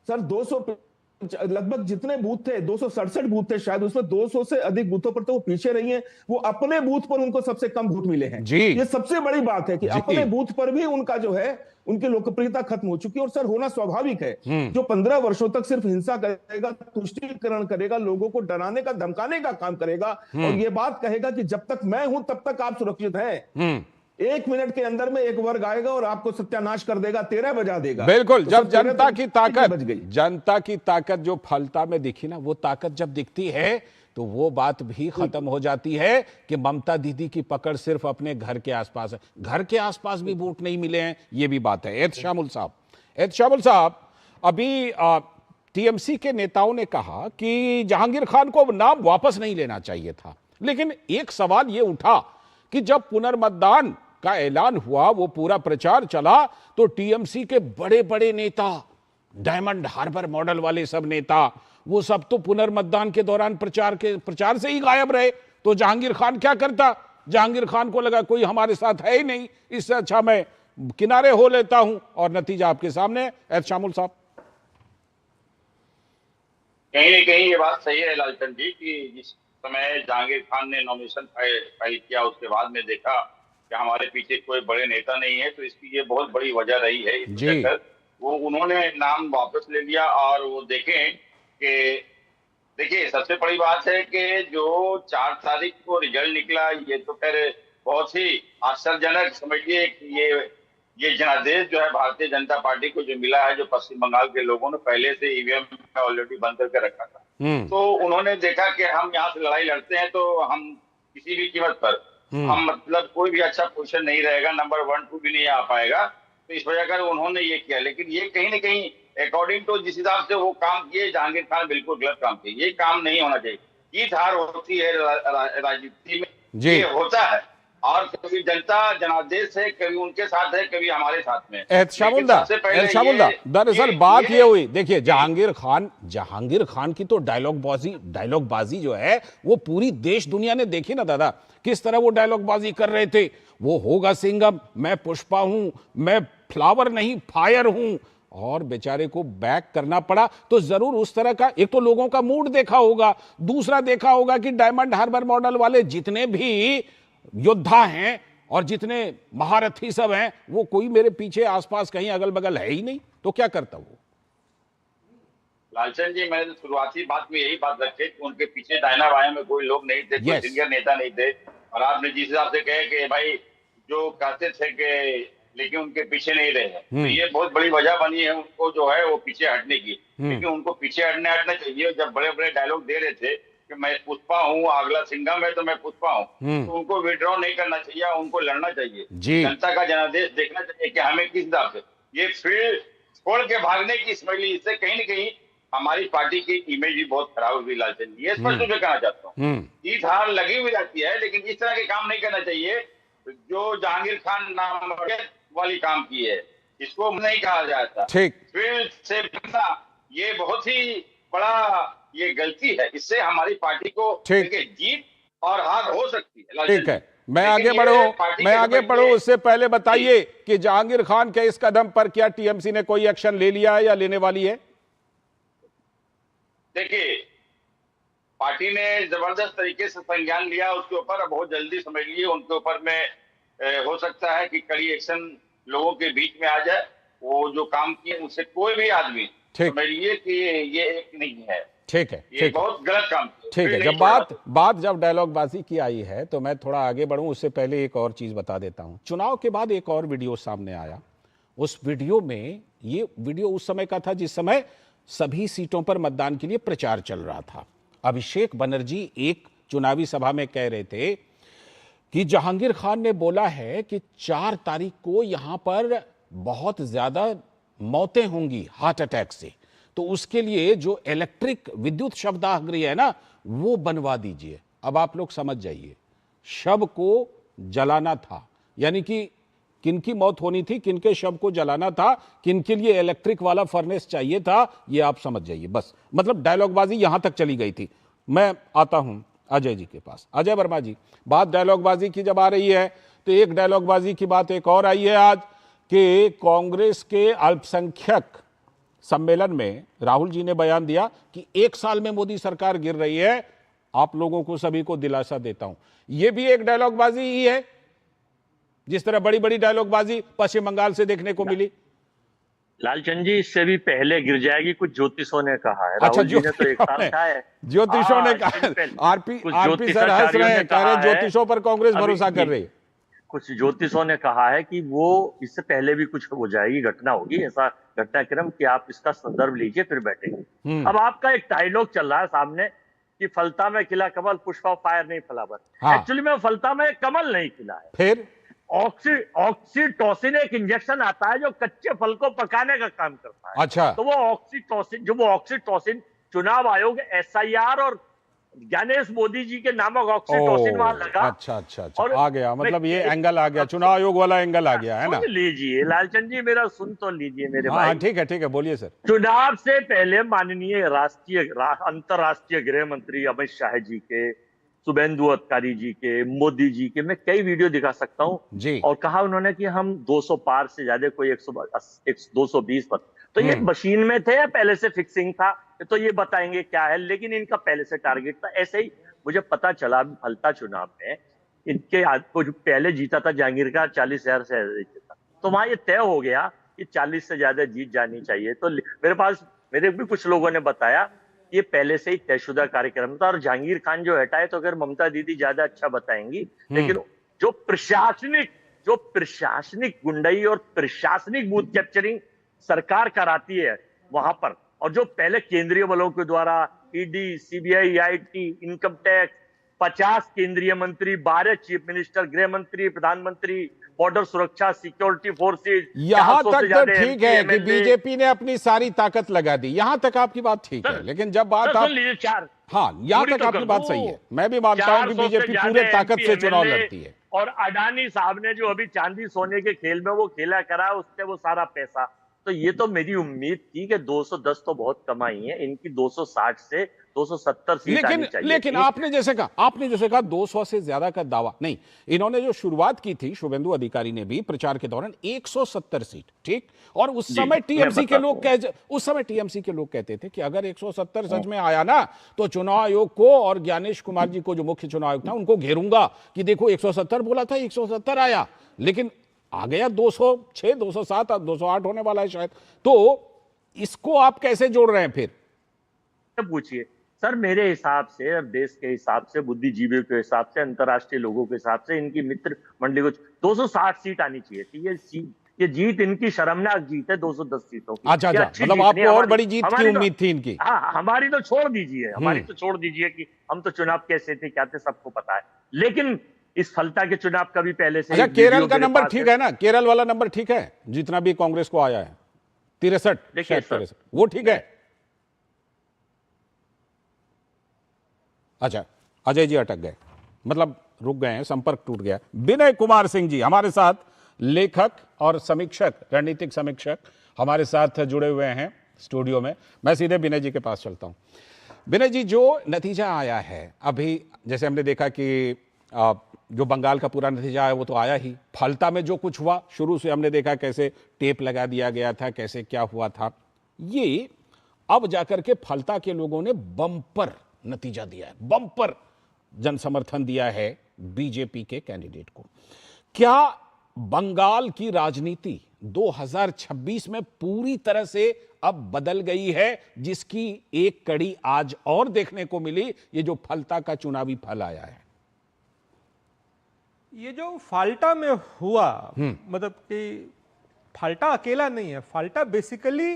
सर 200 लगभग जितने बूथ थे, 267 बूथ थे शायद, उसमें 200 से अधिक बूथों पर तो वो पीछे रही हैं। वो अपने बूथ पर उनको सबसे कम वोट मिले हैं जी। ये सबसे बड़ी बात है कि अपने बूथ पर भी उनका जो है, उनकी लोकप्रियता खत्म हो चुकी है। और सर होना स्वाभाविक है, जो 15 वर्षों तक सिर्फ हिंसा करेगा, तुष्टीकरण करेगा, लोगों को डराने का, धमकाने का काम करेगा और ये बात कहेगा कि जब तक मैं हूं तब तक आप सुरक्षित हैं, 1 मिनट के अंदर में एक वर्ग आएगा और आपको सत्यानाश कर देगा, 13 बजा देगा। बिल्कुल। तो जब जनता की ताकत, बच गई। जनता की ताकत जो फलता में दिखी ना, वो ताकत जब दिखती है तो वो बात भी खत्म हो जाती है कि ममता दीदी की पकड़ सिर्फ अपने घर के आसपास है। घर के आसपास भी वोट नहीं मिले हैं, ये भी बात है। एहतेशामुल साहब, अभी टीएमसी के नेताओं ने कहा कि जहांगीर खान को नाम वापस नहीं लेना चाहिए था, लेकिन एक सवाल ये उठा कि जब पुनर्मतदान का ऐलान हुआ, वो पूरा प्रचार चला, तो टीएमसी के बड़े बड़े नेता, डायमंड हार्बर मॉडल वाले सब नेता, वो सब तो पुनर्मतदान के दौरान प्रचार से ही गायब रहे। तो जहांगीर खान क्या करता? जहांगीर खान को लगा कोई हमारे साथ है ही नहीं, इससे अच्छा मैं किनारे हो लेता हूं, और नतीजा आपके सामने। एहतेशामुल साहब, कहीं न कहीं ये बात सही है लालचंद जी कि जिस समय जहांगीर खान ने नॉमिनेशन फाइल किया, उसके बाद में देखा कि हमारे पीछे कोई बड़े नेता नहीं है, तो इसकी ये बहुत बड़ी वजह रही है। इस वो उन्होंने नाम वापस ले लिया। और वो देखें कि देखिए, सबसे बड़ी बात है कि जो 4 तारीख को रिजल्ट निकला, ये तो खैर बहुत ही आश्चर्यजनक समझिए कि ये जनादेश जो है भारतीय जनता पार्टी को जो मिला है, जो पश्चिम बंगाल के लोगों ने पहले से ईवीएम में ऑलरेडी बंद करके रखा था, तो उन्होंने देखा कि हम यहाँ से लड़ाई लड़ते हैं तो हम किसी भी कीमत पर हम मतलब कोई भी अच्छा पोजीशन नहीं रहेगा, नंबर 1, 2 भी नहीं आ पाएगा। तो इस वजह कर उन्होंने ये किया। लेकिन ये कहीं न कहीं अकॉर्डिंग टू जिस हिसाब से वो काम किए, जहांगीर खान बिल्कुल गलत काम किए। ये काम नहीं होना चाहिए। जीत हार होती है राजनीति में, ये होता है। और कभी जनता जनादेश है, कभी उनके साथ है, कभी हमारे साथ में। एहतेशामुल दा, दरअसल बात ये हुई, देखिए जहांगीर खान की तो डायलॉग बाजी जो है वो पूरी देश दुनिया ने देखी ना दादा, किस तरह वो डायलॉग बाजी कर रहे थे। वो होगा सिंघम, मैं पुष्पा हूं, मैं फ्लावर नहीं फायर हूं, और बेचारे को बैक करना पड़ा। तो जरूर उस तरह का, एक तो लोगों का मूड देखा होगा, दूसरा देखा होगा कि डायमंड हार्बर मॉडल वाले जितने भी योद्धा हैं और जितने महारथी सब हैं, वो कोई मेरे पीछे आसपास कहीं अगल बगल है ही नहीं, तो क्या करता वो? लालचंद जी, मैंने शुरुआती बात में यही बात रखी कि उनके पीछे दाहिना बायां में कोई लोग नहीं थे, कोई सीनियर नेता नहीं थे। और आपने जिस हिसाब से कहे कि भाई जो कहते थे कि लेकिन उनके पीछे नहीं रहे, तो ये बहुत बड़ी वजह बनी है उनको जो है वो पीछे हटने की। लेकिन उनको पीछे हटना चाहिए। जब बड़े बड़े डायलॉग दे रहे थे कि मैं पुष्पा हूँ, अगला सिंघम है तो मैं पुष्पा हूँ, तो उनको विड्रॉ नहीं करना चाहिए, उनको लड़ना चाहिए। जनता का जनादेश देखना चाहिए कि हमें किस हिसाब से ये फील्ड छोड़ के भागने की स्मेली, इससे कहीं न कहीं हमारी पार्टी की इमेज भी बहुत खराब हुई। लालचंद जी, ये स्पष्ट रूप से कहना चाहता हूँ। जीत हार लगी हुई रहती है, लेकिन इस तरह के काम नहीं करना चाहिए जो जहांगीर खान नाम वाली काम की है। इसको नहीं कहा जाता। ठीक। फिर से बनना ये बहुत ही बड़ा ये गलती है। इससे हमारी पार्टी को देखिए जीत और हार हो सकती है। ठीक है, मैं आगे बढ़ूं उससे पहले बताइए कि जहांगीर खान के इस कदम पर क्या टीएमसी ने कोई एक्शन ले लिया है या लेने वाली है? देखिए, पार्टी ने जबरदस्त तरीके से संज्ञान लिया उसके ऊपर। बहुत जल्दी समझ लिए उनके ऊपर में हो सकता है कि कड़ी एक्शन लोगों के बीच में आ जाए। वो जो काम किए उनसे कोई भी आदमी समझ लिए कि ये एक नहीं है। ठीक है, ये बहुत गलत काम। ठीक है। जब बात जब डायलॉगबाजी की आई है तो मैं थोड़ा आगे बढ़ूं उससे पहले एक और चीज बता देता हूं। चुनाव के बाद एक और वीडियो सामने आया। उस वीडियो में, ये वीडियो उस समय का था जिस समय सभी सीटों पर मतदान के लिए प्रचार चल रहा था। अभिषेक बनर्जी एक चुनावी सभा में कह रहे थे कि जहांगीर खान ने बोला है कि 4 तारीख को यहां पर बहुत ज्यादा मौतें होंगी हार्ट अटैक से, तो उसके लिए जो इलेक्ट्रिक विद्युत शवदाह है ना, वो बनवा दीजिए। अब आप लोग समझ जाइए, शव को जलाना था, यानी कि किनकी मौत होनी थी, किनके शव को जलाना था, किनके लिए इलेक्ट्रिक वाला फर्नेस चाहिए था, ये आप समझ जाइए। बस मतलब डायलॉगबाजी यहां तक चली गई थी। मैं आता हूं अजय जी के पास। अजय वर्मा जी, बात डायलॉगबाजी की जब आ रही है तो एक डायलॉगबाजी की बात एक और आई है आज कि कांग्रेस के अल्पसंख्यक सम्मेलन में राहुल जी ने बयान दिया कि 1 साल में मोदी सरकार गिर रही है, आप लोगों को सभी को दिलासा देता हूं। यह भी एक डायलॉगबाजी ही है, जिस तरह बड़ी बड़ी डायलॉगबाजी पश्चिम बंगाल से देखने को मिली। लालचंद जी, इससे भी पहले गिर जाएगी, कुछ ज्योतिषों ने कहा है। अच्छा, राहुल जी ने तो 1 साल कहा है। ज्योतिषों ने कहा। आरपी सर हंस रहे हैं, कह रहे हैं ज्योतिषों पर कांग्रेस भरोसा कर रही है। कुछ ज्योतिषों ने कहा है कि वो इससे पहले भी कुछ हो जाएगी, घटना होगी, ऐसा घटनाक्रम कि आप इसका संदर्भ लीजिए फिर बैठेंगे। अब आपका एक डायलॉग चल रहा है सामने कि फलता में खिला कमल, पुष्पा फायर नहीं फ्लावर। एक्चुअली में फलता में कमल नहीं खिला है। फिर ऑक्सीटोसिन एक इंजेक्शन आता है जो कच्चे फल को पकाने का काम करता है। अच्छा। तो वो ऑक्सीटोसिन चुनाव आयोग SIR और ज्ञानेश मोदी जी के नामक ऑक्सीटोसिन वहां लगा। अच्छा और आ गया, मतलब ये एंगल आ गया, चुनाव आयोग वाला एंगल आ गया है ना। लीजिए लालचंद जी, मेरा सुन तो लीजिए मेरे भाई। ठीक है, बोलिए सर। चुनाव से पहले माननीय अंतरराष्ट्रीय गृह मंत्री अमित शाह जी के, शुभेंदु अधिकारी जी के, मोदी जी के मैं कई वीडियो दिखा सकता हूं जी। और कहा उन्होंने कि हम 200 पार से ज्यादा, कोई 220 पर। तो ये मशीन में थे या पहले से फिक्सिंग था, तो ये बताएंगे क्या है, लेकिन इनका पहले से टारगेट था। ऐसे ही मुझे पता चला फलता चुनाव में इनके को जो पहले जीता था जहांगीर का 40,000 से ज्यादा जीता, तो वहां ये तय हो गया कि 40 से ज्यादा जीत जानी चाहिए। तो मेरे भी कुछ लोगों ने बताया ये पहले से ही तयशुदा कार्यक्रम था और जहांगीर खान जो हटाए तो अगर ममता दीदी ज्यादा अच्छा बताएंगी, लेकिन जो प्रशासनिक गुंडाई और प्रशासनिक बूथ कैप्चरिंग सरकार कराती है वहां पर, और जो पहले केंद्रीय बलों के द्वारा ED, CBI, IT, income tax, 50 केंद्रीय मंत्री, 12 चीफ मिनिस्टर, गृह मंत्री, प्रधानमंत्री, बॉर्डर सुरक्षा, सिक्योरिटी फोर्सेज, यहां तक तो ठीक है कि बीजेपी ने अपनी सारी ताकत लगा दी, यहां तक आपकी बात ठीक है। लेकिन जब बात आप यहां तक आपकी बात सही है, मैं भी मानता हूं कि बीजेपी पूरे ताकत से चुनाव लड़ती है। और अडानी साहब ने जो अभी चांदी सोने के खेल में वो खेला करा, उससे वो सारा पैसा, तो ये तो मेरी उम्मीद थी कि 210 तो बहुत कमाई है, इनकी 260 से 270 सीट आनी चाहिए। लेकिन आपने जैसे कहा 200 से ज्यादा का दावा नहीं। इन्होंने जो शुरुआत की थी शुभेंदु अधिकारी ने भी प्रचार के दौरान 170 सीट, ठीक। और उस समय टीएमसी के लोग कहते थे कि अगर 170 सच में आया ना तो चुनाव आयोग को और ज्ञानेश कुमार जी को जो मुख्य चुनाव आयोग था उनको घेरूंगा कि देखो 170 बोला था, 170 आया, लेकिन आ गया 206, 207, 208 होने वाला है शायद। तो इसको आप कैसे जोड़ रहे हैं फिर? पूछिए सर, मेरे हिसाब से और देश के हिसाब से, बुद्धिजीवियों के हिसाब से, अंतर्राष्ट्रीय लोगों के हिसाब से इनकी मित्र मंडली को 260 सीट आनी चाहिए थी। ये जीत इनकी शर्मनाक जीत है 210 सीटों की। अच्छा, मतलब आपको और बड़ी जीत की उम्मीद थी इनकी। हाँ, हमारी तो छोड़ दीजिए कि हम तो चुनाव कैसे थे क्या थे सबको पता है, लेकिन इस फलता के चुनाव का भी पहले से। अच्छा, केरल का नंबर ठीक है ना? केरल वाला नंबर ठीक है जितना भी कांग्रेस को आया है, 63, वो ठीक है। अच्छा, अजय जी अटक गए, मतलब रुक गए हैं, संपर्क टूट गया। विनय कुमार सिंह जी हमारे साथ, लेखक, और समीक्षक, रणनीतिक समीक्षक हमारे साथ जुड़े हुए हैं स्टूडियो में। मैं सीधे विनय जी के पास चलता हूं। विनय जी, जो नतीजा आया है अभी, जैसे हमने देखा कि जो बंगाल का पूरा नतीजा है वो तो आया ही, फलता में जो कुछ हुआ शुरू से हमने देखा कैसे टेप लगा दिया गया था, कैसे क्या हुआ था। ये अब जाकर के फलता के लोगों ने बम्पर नतीजा दिया है, बम्पर जन समर्थन दिया है बीजेपी के कैंडिडेट को। क्या बंगाल की राजनीति 2026 में पूरी तरह से अब बदल गई है, जिसकी एक कड़ी आज और देखने को मिली, ये जो फलता का चुनावी फल आया है? ये जो फाल्टा में हुआ, मतलब कि फाल्टा अकेला नहीं है, फाल्टा बेसिकली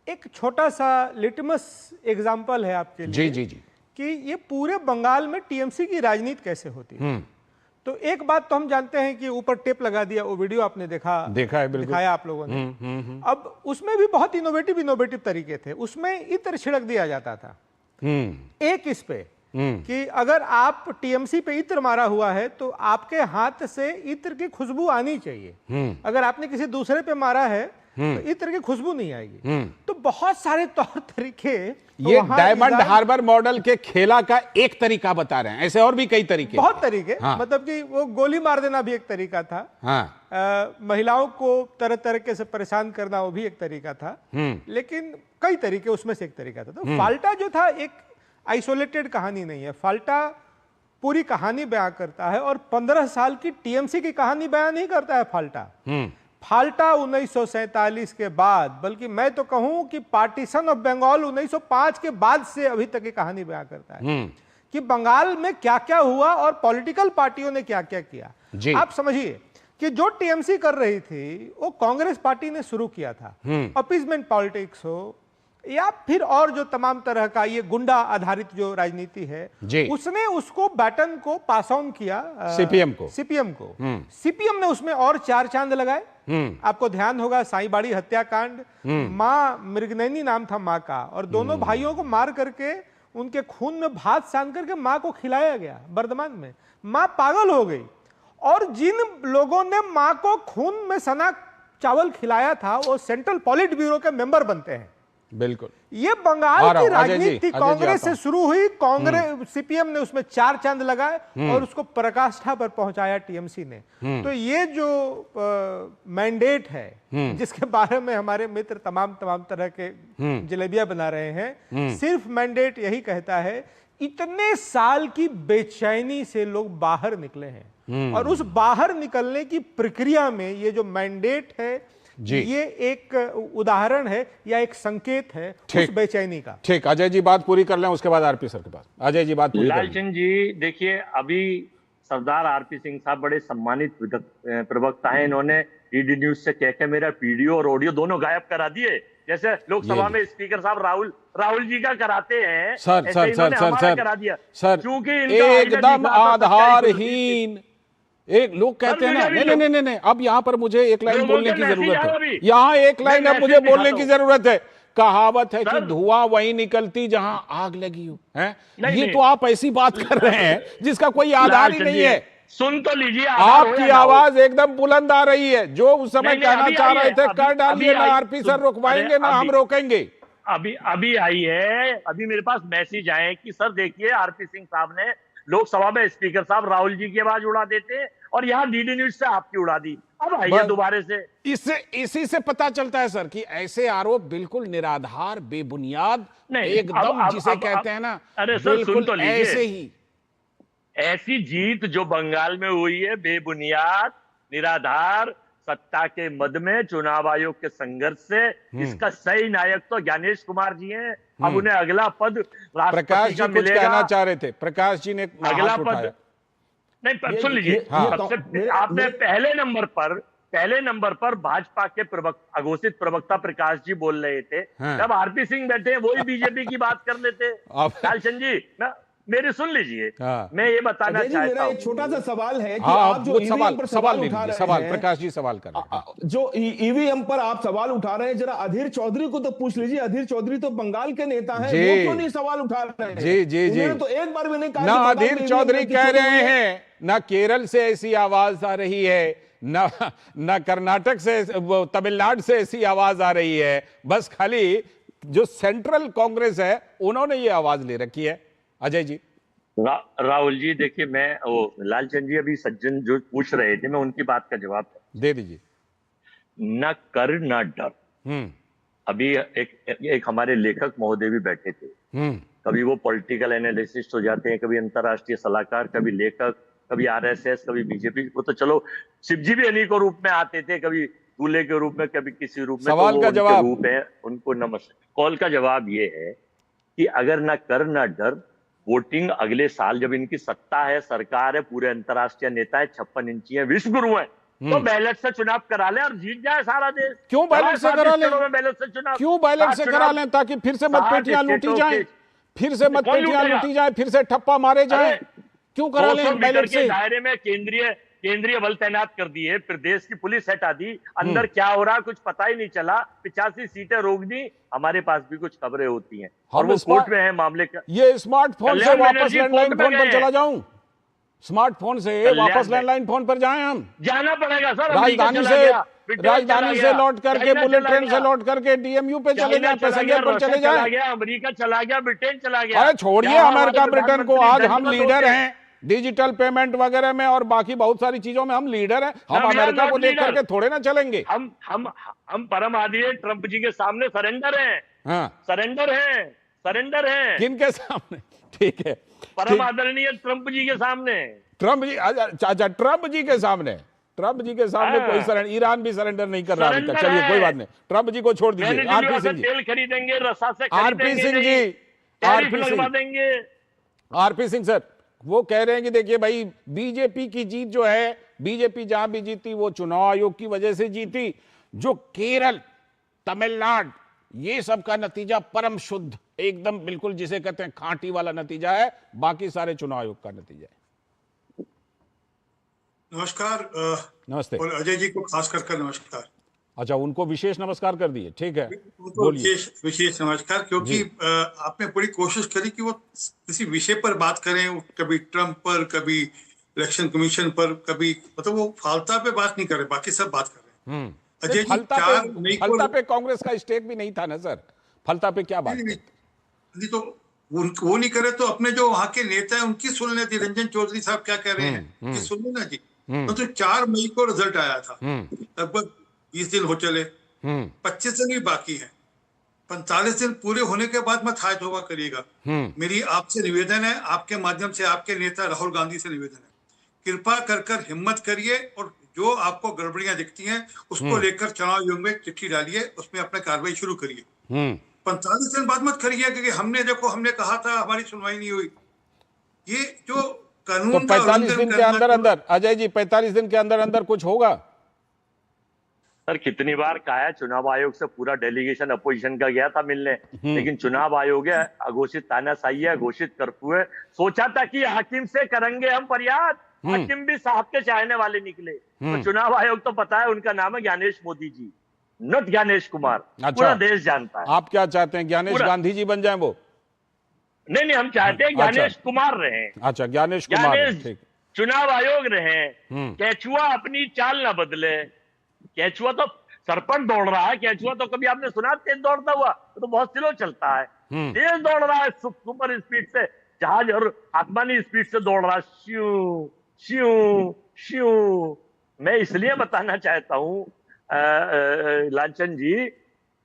एक छोटा सा लिटमस एग्जाम्पल है आपके लिए। जी जी जी। कि ये पूरे बंगाल में टीएमसी की राजनीति कैसे होती है। तो एक बात तो हम जानते हैं कि ऊपर टेप लगा दिया, वो वीडियो आपने देखा है, बिल्कुल दिखाया आप लोगों ने। अब उसमें भी बहुत इनोवेटिव तरीके थे। उसमें इत्र छिड़क दिया जाता था एक इस पे कि अगर आप टीएमसी पे इत्र मारा हुआ है तो आपके हाथ से इत्र की खुशबू आनी चाहिए। अगर आपने किसी दूसरे पे मारा है तो इत्र की खुशबू नहीं आएगी। तो बहुत सारे तौर तरीके, ये डायमंड हार्बर मॉडल के खेला का एक तरीका बता रहे हैं, ऐसे और भी कई तरीके, बहुत तरीके। मतलब कि वो गोली मार देना भी एक तरीका था। महिलाओं को तरह तरीके से परेशान करना वो भी एक तरीका था। लेकिन कई तरीके, उसमें से एक तरीका था। तो फाल्टा जो था एक आइसोलेटेड कहानी नहीं है, फाल्टा पूरी कहानी बयां करता है और 15 साल की टीएमसी की कहानी बयां नहीं करता है फाल्टा। फाल्टा 1947 के बाद, बल्कि मैं तो कहूं कि पार्टीशन ऑफ बंगाल 1905 के बाद से अभी तक की कहानी बयां करता है कि बंगाल में क्या क्या हुआ और पॉलिटिकल पार्टियों ने क्या क्या किया। आप समझिए कि जो टीएमसी कर रही थी वो कांग्रेस पार्टी ने शुरू किया था। अपीजमेंट पॉलिटिक्स हो या फिर और जो तमाम तरह का ये गुंडा आधारित जो राजनीति है, उसने उसको बैटन को पास ऑन किया सीपीएम को। सीपीएम ने उसमें और 4 चांद लगाए। आपको ध्यान होगा साईबाड़ी हत्याकांड, मां मृगनयनी नाम था मां का, और दोनों भाइयों को मार करके उनके खून में भात सान करके मां को खिलाया गया बर्धमान में। मां पागल हो गई और जिन लोगों ने मां को खून में सना चावल खिलाया था वो सेंट्रल पॉलिट ब्यूरो के मेंबर बनते हैं। बिल्कुल। ये बंगाल की राजनीति कांग्रेस से शुरू हुई, कांग्रेस सीपीएम ने उसमें 4 चांद लगाए और उसको पराकाष्ठा पर पहुंचाया टीएमसी ने। तो ये जो मैंडेट है जिसके बारे में हमारे मित्र तमाम तरह के जलेबियां बना रहे हैं, सिर्फ मैंडेट यही कहता है इतने साल की बेचैनी से लोग बाहर निकले हैं और उस बाहर निकलने की प्रक्रिया में ये जो मैंडेट है ये एक उदाहरण है या एक संकेत है उस बेचैनी का। ठीक, अजय जी बात पूरी कर लें, उसके बाद आरपी सर के पास। अजय जी बात पूरी कर लें। लालचंद जी देखिए, अभी सरदार आरपी सिंह साहब बड़े सम्मानित प्रवक्ता हैं। इन्होंने डीडी न्यूज से कह मेरा वीडियो और ऑडियो दोनों गायब करा दिए, जैसे लोकसभा में स्पीकर साहब राहुल जी का कराते हैं। सर करा दिया सर, क्योंकि एकदम आधारहीन। एक लोग कहते हैं ना, नहीं, अब यहाँ पर मुझे एक लाइन बोलने की जरूरत है। यहाँ एक लाइन अब मुझे बोलने की जरूरत है। कहावत है कि धुआं वहीं निकलती जहां आग लगी हो, है? ये तो आप ऐसी बात कर रहे हैं जिसका कोई आधार ही नहीं है। सुन तो लीजिए, आपकी आवाज एकदम बुलंद आ रही है। जो उस समय कहना चाह रहे थे कर डालिए, ना आरपी सर रुकवाएंगे ना हम रोकेंगे। अभी आई है, अभी मेरे पास मैसेज आए कि सर देखिए आरपी सिंह साहब ने लोकसभा में स्पीकर साहब राहुल जी की आवाज उड़ा देते और यहाँ डीडी न्यूज से आपकी उड़ा दी। अब आइए दोबारा से। इसी से पता चलता है सर कि ऐसे आरोप बिल्कुल निराधार, बेबुनियाद, एकदम जिसे कहते हैं ना, अरे सर सुन तो लीजिए, ऐसे ही ऐसी जीत जो बंगाल में हुई है बेबुनियाद, निराधार, सत्ता के मद में, चुनाव आयोग के संघर्ष से, इसका सही नायक तो ज्ञानेश कुमार जी हैं। अब उन्हें अगला पद प्रकाश जी कुछ कहना चाह रहे थे, प्रकाश जी ने अगला पद नहीं, सुन लीजिए। आपने पहले नंबर पर भाजपा के अघोषित प्रवक्ता प्रकाश जी बोल रहे थे, जब आरपी सिंह बैठे वही बीजेपी की बात कर लेते। लालचंद जी मेरी सुन लीजिए, मैं ये बताना चाहता हूं। मेरा एक छोटा सा सवाल है कि आप जो ईवीएम पर सवाल उठा रहे हैं, प्रकाश जी सवाल कर रहे हैं, जो ईवीएम पर आप सवाल उठा रहे हैं, जरा अधीर चौधरी को तो पूछ लीजिए। अधीर चौधरी तो बंगाल के नेता हैं, वो क्यों नहीं सवाल उठा रहे हैं? जी उन्होंने तो एक बार भी नहीं कहा। ना अधीर चौधरी कह रहे हैं, ना केरल से ऐसी आवाज आ रही है, न कर्नाटक से, वो तमिलनाडु से ऐसी आवाज आ रही है, बस खाली जो सेंट्रल कांग्रेस है उन्होंने ये आवाज ले रखी है। अजय जी। राहुल जी देखिए, मैं वो लालचंद जी अभी सज्जन जो पूछ रहे थे, मैं उनकी बात का जवाब दे दीजिए। न कर न डर। अभी एक हमारे लेखक महोदय भी बैठे थे, कभी वो पॉलिटिकल एनालिसिस्ट हो जाते हैं, कभी अंतर्राष्ट्रीय सलाहकार, कभी लेखक, कभी आरएसएस, कभी बीजेपी। वो तो चलो शिवजी भी इन्हीं को रूप में आते थे, कभी दूल्हे के रूप में, कभी किसी रूप में। सवाल का जवाब रूप है, उनको नमस्कार। कॉल का जवाब ये है कि अगर न कर न डर, वोटिंग अगले साल जब इनकी सत्ता है, सरकार है, पूरे अंतर्राष्ट्रीय नेता है, 56 इंची है, विश्व गुरु है, तो बैलेट से चुनाव करा ले और जीत जाए सारा देश। क्यों बैलेट से करा ले? बैलेट से चुनाव क्यों बैलेट से करा लें? ताकि फिर से मतपेटियां लूटी जाए, फिर से मतपेटियां लूटी जाए, फिर से ठप्पा मारे जाए। क्यों करा लें बैलेट से? दायरे में केंद्रीय बल तैनात कर दिए, फिर देश की पुलिस हटा दी, अंदर क्या हो रहा कुछ पता ही नहीं चला, 85 सीटें रोक दी। हमारे पास भी कुछ खबरें होती हैं और वो कोर्ट में है मामले का। ये स्मार्टफोन से वापस लैंडलाइन फोन पर चला जाऊं? स्मार्टफोन से वापस लैंडलाइन फोन पर जाएं? हम जाना पड़ेगा सर। राजधानी से लौट करके, बुलेट ट्रेन से लौट करके डीएमयू पे चले जाए, पैसेंजर पर चले जाए। अमेरिका चला गया, ब्रिटेन चला गया। अरे छोड़िए अमेरिका ब्रिटेन को, आज हम लीडर हैं डिजिटल पेमेंट वगैरह में और बाकी बहुत सारी चीजों में हम लीडर हैं। हम अमेरिका को देख करके थोड़े ना चलेंगे। हम परम आदरणीय ट्रंप जी के सामने सरेंडर हैं। सरेंडर हैं किनके सामने? ठीक है, परम आदरणीय ट्रंप जी के सामने। ट्रंप जी, अच्छा ट्रंप जी के सामने, ट्रंप जी के सामने कोई सरेंडर, ईरान भी सरेंडर नहीं कर रहा अभी तक। चलिए कोई बात नहीं, ट्रंप जी को छोड़ दीजिए। आरपी सिंह जी, तेल खरीदेंगे, रसा से RP Singh ji, RP Singh sir, वो कह रहे हैं कि देखिए भाई, बीजेपी की जीत जो है, बीजेपी जहां भी जीती वो चुनाव आयोग की वजह से जीती। जो केरल, तमिलनाडु, ये सब का नतीजा परम शुद्ध, एकदम बिल्कुल जिसे कहते हैं खांटी वाला नतीजा है, बाकी सारे चुनाव आयोग का नतीजा है। नमस्कार। नमस्ते। और अजय जी को खास कर नमस्कार। अच्छा, उनको विशेष नमस्कार कर दिए, ठीक है, विशेष नमस्कार, क्योंकि आपने बड़ी कोशिश करी कि वो किसी विषय पर बात करें, कभी ट्रंप पर, कभी इलेक्शन कमीशन पर, कभी मतलब वो फालता पे बात नहीं कर रहे, बाकी सब बात कर रहे हैं। अजय जी, फलता पे कांग्रेस का स्टेक भी नहीं था ना सर, फलता पे क्या बात? नहीं तो वो नहीं करे तो अपने जो वहां के नेता है उनकी सुन लेती। रंजन चौधरी साहब क्या कह रहे हैं सुन लेना जी। तो 4 मई को रिजल्ट आया था, लगभग 20 दिन हो चले, 25 दिन भी बाकी है। 45 दिन पूरे होने के बाद मत हाय तौबा करिएगा। मेरी आपसे निवेदन है, आपके माध्यम से आपके नेता राहुल गांधी से निवेदन है, कृपा कर हिम्मत करिए और जो आपको गड़बड़ियां दिखती हैं उसको लेकर चुनाव आयोग में चिट्ठी डालिए, उसमें अपना कार्रवाई शुरू करिए। 45 दिन बाद मत करिए, क्योंकि हमने कहा था, हमारी सुनवाई नहीं हुई। ये जो कानून तो 45 दिन के अंदर अजय जी, 45 दिन के अंदर कुछ होगा? सर कितनी बार कहा है, चुनाव आयोग से पूरा डेलीगेशन अपोजिशन का गया था मिलने, लेकिन चुनाव आयोग है अघोषित तानाशाही है, घोषित करफू है। सोचा था कि हाकिम से करेंगे हम फरियाद, हाकिम भी साहब के चाहने वाले निकले। तो चुनाव आयोग तो पता है उनका नाम है ज्ञानेश मोदी जी, नॉट ज्ञानेश कुमार। पूरा देश जानता है। आप क्या चाहते हैं, ज्ञानेश गांधी जी बन जाए वो? नहीं, हम चाहते हैं ज्ञानेश कुमार रहे। अच्छा, ज्ञानेश कुमार, ठीक। चुनाव आयोग रहे, केचुआ अपनी चाल ना बदले। केचुआ तो सरपंच दौड़ रहा है, केचुआ तो कभी आपने सुना तेज दौड़ता हुआ? तो बहुत स्लो चलता है, तेज दौड़ रहा है, सुपर स्पीड से, जहाज और आसमानी स्पीड से दौड़ रहा है, श्यू श्यू श्यू। मैं इसलिए बताना चाहता हूं लालचंद जी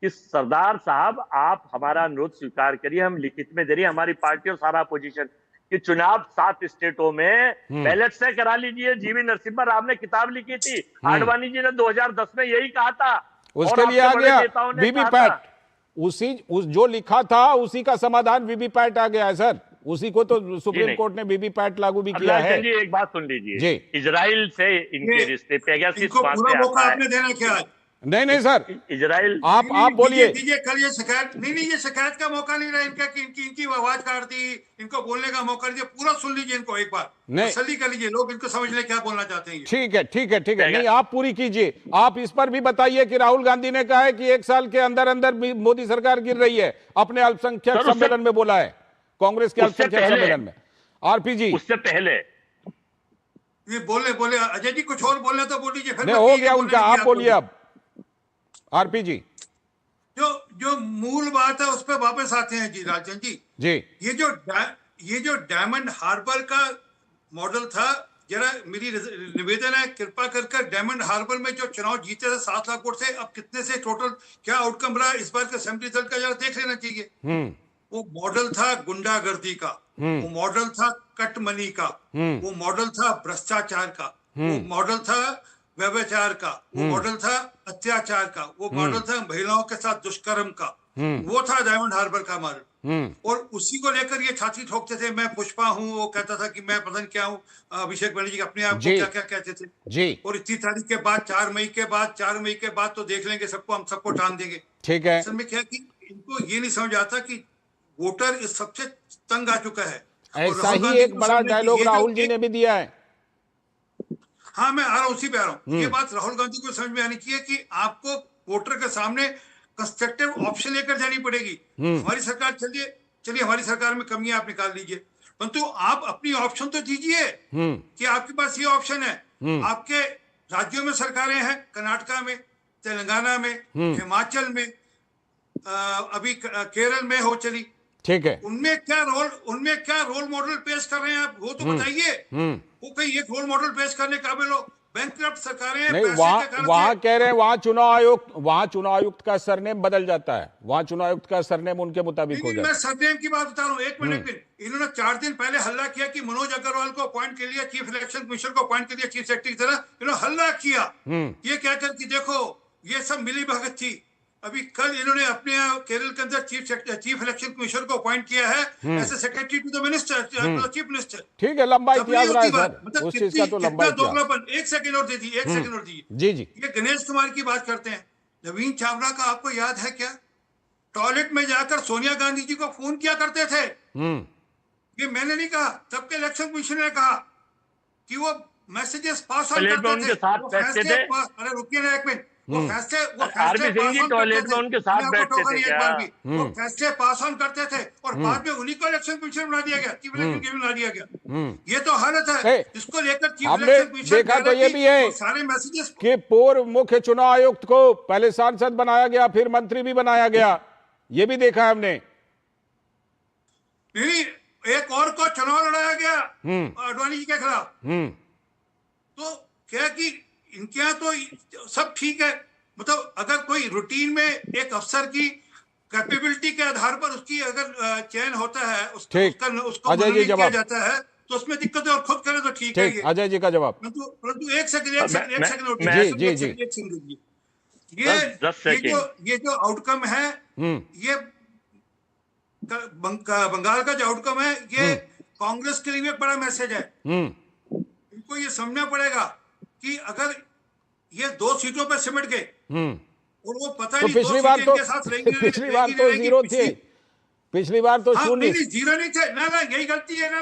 कि सरदार साहब, आप हमारा अनुरोध स्वीकार करिए, हम लिखित में दे रही है हमारी पार्टी और सारा अपोजिशन कि चुनाव 7 स्टेटों में बैलेट से करा लीजिए। जीवी नरसिम्हा राव ने किताब लिखी थी, आडवाणी जी ने 2010 में यही कहा था, उसके लिए आ गया वीवीपैट। जो लिखा था उसी का समाधान वीवीपैट आ गया है सर, उसी को तो सुप्रीम कोर्ट ने वीवीपैट लागू भी किया है। जी एक बात सुन लीजिए, इजराइल से इनके रिश्ते, पेगासस आपने देना क्या? नहीं सर, इजराइल आप बोलिए। कल ये शिकायत नहीं, ये शिकायत का मौका नहीं रहा इनका कि इनकी आवाज काट दी, इनको बोलने का मौका दीजिए, पूरा सुन लीजिए इनको एक बार, तसल्ली कर लीजिए, लोग इनको समझ ले क्या बोलना चाहते हैं। ठीक है, नहीं आप पूरी कीजिए। आप इस पर भी बताइए कि राहुल गांधी ने कहा है कि 1 साल के अंदर मोदी सरकार गिर रही है, अपने अल्पसंख्यक सम्मेलन में बोला है, कांग्रेस के अल्पसंख्यक सम्मेलन में। आरपी जी, उससे पहले ये बोले अजय जी कुछ और बोलना तो बोल लीजिए। नहीं, हो गया उनका, आप बोलिए अब आरपी जी। जो मूल बात है उस पर वापस आते हैं जी लालचंद जी। ये जो डायमंड हार्बर का मॉडल था, जरा मेरी निवेदन है कृपा कर डायमंड हार्बर में जो चुनाव जीते थे 7 लाख वोट से, अब कितने से टोटल क्या आउटकम रहा इस बार के असेंबली रिजल्ट का जरा देख लेना चाहिए। वो मॉडल था गुंडागर्दी का, वो मॉडल था कट मनी का, वो मॉडल था भ्रष्टाचार का, वो मॉडल था व्यभिचार का, वो मॉडल था अत्याचार का, वो मॉडल था महिलाओं के साथ दुष्कर्म का, वो था डायमंड हार्बर का मॉडल। और उसी को लेकर ये छाती ठोकते थे, मैं पुष्पा हूँ, वो कहता था कि मैं पता नहीं क्या हूँ, अभिषेक बनर्जी अपने आप को क्या क्या कहते थे जी। और इतनी तारीख के बाद 4 मई के बाद तो देख लेंगे सबको, हम सबको टांग देंगे। ठीक है, असल में क्या कि इनको ये नहीं समझ आता कि वोटर इस सबसे तंग आ चुका है। ऐसा ही एक बड़ा डायलॉग राहुल जी ने भी दिया है। हाँ, मैं आ रहा हूँ, उसी पे आ रहा हूँ। ये बात राहुल गांधी को समझ में आनी चाहिए कि आपको वोटर के सामने कंस्ट्रक्टिव ऑप्शन लेकर जानी पड़ेगी। हमारी सरकार चलिए हमारी सरकार में कमियां आप निकाल लीजिए, परंतु आप अपनी ऑप्शन तो दीजिए कि आपके पास ये ऑप्शन है। आपके राज्यों में सरकारें हैं, कर्नाटका में, तेलंगाना में, हिमाचल में, अभी केरल में हो चली, ठीक है। उनमें क्या रोल मॉडल पेश कर रहे हैं आप, वो तो बताइए। वो कहीं एक रोल मॉडल पेश करने काबिल हो। बैंकक्रप्ट सरकारें नहीं, वहां कह रहे हैं वहां चुनाव आयुक्त का सरनेम बदल जाता है, वहां चुनाव आयुक्त का सरनेम उनके मुताबिक हो जाता है। मैं सरनेम की बात बता रहा हूँ, एक मिनट। इन्होंने 4 दिन पहले हल्ला किया कि मनोज अग्रवाल को अपॉइंट के लिए, चीफ इलेक्शन कमिश्नर को अपॉइंट के लिए चीफ सेक्रेटरी की तरह इन्होंने हल्ला किया, ये कहकर कि देखो ये सब मिली भगत थी। अभी कल इन्होंने अपने केरल के अंदर चीफ इलेक्शन कमिश्नर को अपॉइंट किया है as secretary to the minister, chief minister. ठीक है, लंबा इतिहास रहा है सर, उस चीज का तो लंबा इतिहास। एक सेकंड और दीजिए जी। ये गणेश कुमार की बात करते हैं। नवीन चावला का आपको याद है क्या? टॉयलेट में जाकर सोनिया गांधी जी को फोन किया करते थे। ये मैंने नहीं कहा, तब के इलेक्शन कमिश्नर ने कहा कि वो मैसेजेस पास ऑन करते थे। अरे रुकिए ना एक मिनट, वो फैसले टॉयलेट में उनके साथ बैठते थे क्या? वो फैसले पास ऑन करते थे और बाद में उन्हीं को इलेक्शन कमिश्नर बना दिया गया, चीफ इलेक्शन कमिश्नर बना दिया गया। ये तो हालत है। इसको लेकर चीफ इलेक्शन कमिश्नर देखा तो ये भी है सारे मैसेजेस कि पूर्व मुख्य चुनाव आयुक्त को पहले सांसद बनाया गया, फिर मंत्री भी बनाया गया, ये भी देखा है हमने। नहीं, एक और को चुनाव लड़ाया गया अडवाणी जी के खिलाफ। तो क्या कि इनके यहाँ तो सब ठीक है, मतलब अगर कोई रूटीन में एक अफसर की कैपेबिलिटी के आधार पर उसकी अगर चयन होता है, उसको मनोनीत किया जाता है, तो उसमें दिक्कत है, और खुद करे तो ठीक है। अजय जी का जवाब। परंतु एक सेकंड ये जो आउटकम है, ये बंगाल का जो आउटकम है, ये कांग्रेस के लिए भी एक बड़ा मैसेज है। इनको ये समझना पड़ेगा कि अगर ये 2 सीटों पे सिमट गए और वो पता नहीं पिछली बार तो 0 थे, पिछली बार तो 0 जीरो नहीं थे ना, यही गलती है ना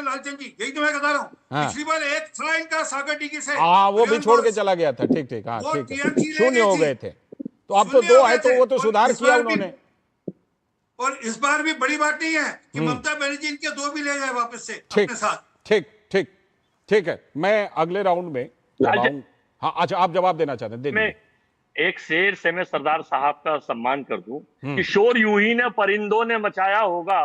लालचंद जी, यही तो मैं बता रहा हूँ। पिछली बार एक था इनका सागर टीकी से, वो भी छोड़ के चला गया था। ठीक, हाँ ठीक है, 0 हो गए थे, तो अब तो 2 है, तो वो तो सुधार किया उन्होंने। और इस बार भी बड़ी बात नहीं है कि ममता बनर्जी इनके 2 भी ले जाए वापस से अपने साथ। ठीक है, मैं अगले राउंड में हाँ, अच्छा आप जवाब देना चाहते हैं? मैं एक शेर से मैं सरदार साहब का सम्मान कर दूं कि शोर यूं ही ने परिंदों ने मचाया होगा,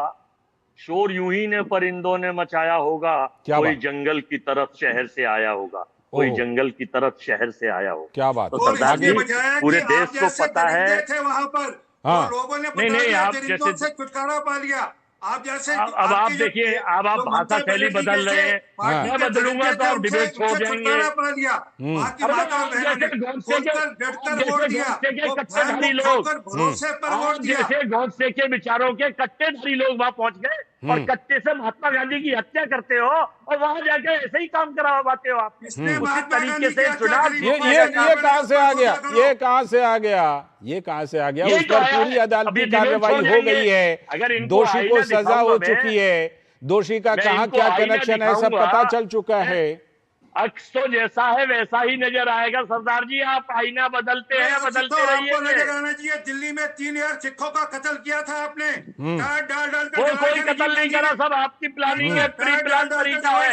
शोर यूं ही ने परिंदों ने मचाया होगा, कोई जंगल की तरफ शहर से आया होगा, कोई जंगल की तरफ शहर से आया होगा। क्या बात। तो सरदार जी पूरे देश को पता है वहां पर लोगों ने नहीं आप जैसे छुटकारा पा लिया। आप जैसे अब आप देखिए, अब आप भाषा शैली बदल रहे हैं, मैं बदलूंगा तो आप डिबेट छोड़ जाएंगे। जैसे गौडसे के विचारों के कट्टेधारी लोग वहां पहुंच गए और कट्टे से महात्मा गांधी की हत्या करते हो और वहां जाकर ऐसे ही काम करवाते हो आप। उसी तरीके से चुनाव ये कहां से आ गया, ये कहां से आ गया? उस पर पूरी अदालती कार्रवाई हो गई है, दोषी को सजा हो चुकी है, दोषी का कहां क्या कनेक्शन है सब पता चल चुका है। अक्स तो जैसा है वैसा ही नजर आएगा सरदार जी। आप आईना बदलते हैं, बदलते रहिए। आपको नजर आना चाहिए। दिल्ली में 3000 सिखों का कत्ल किया था आपने, डाल डाल कर वो कोई कत्ल नहीं करा, सब आपकी प्लानिंग है, प्री प्लान तरीका है।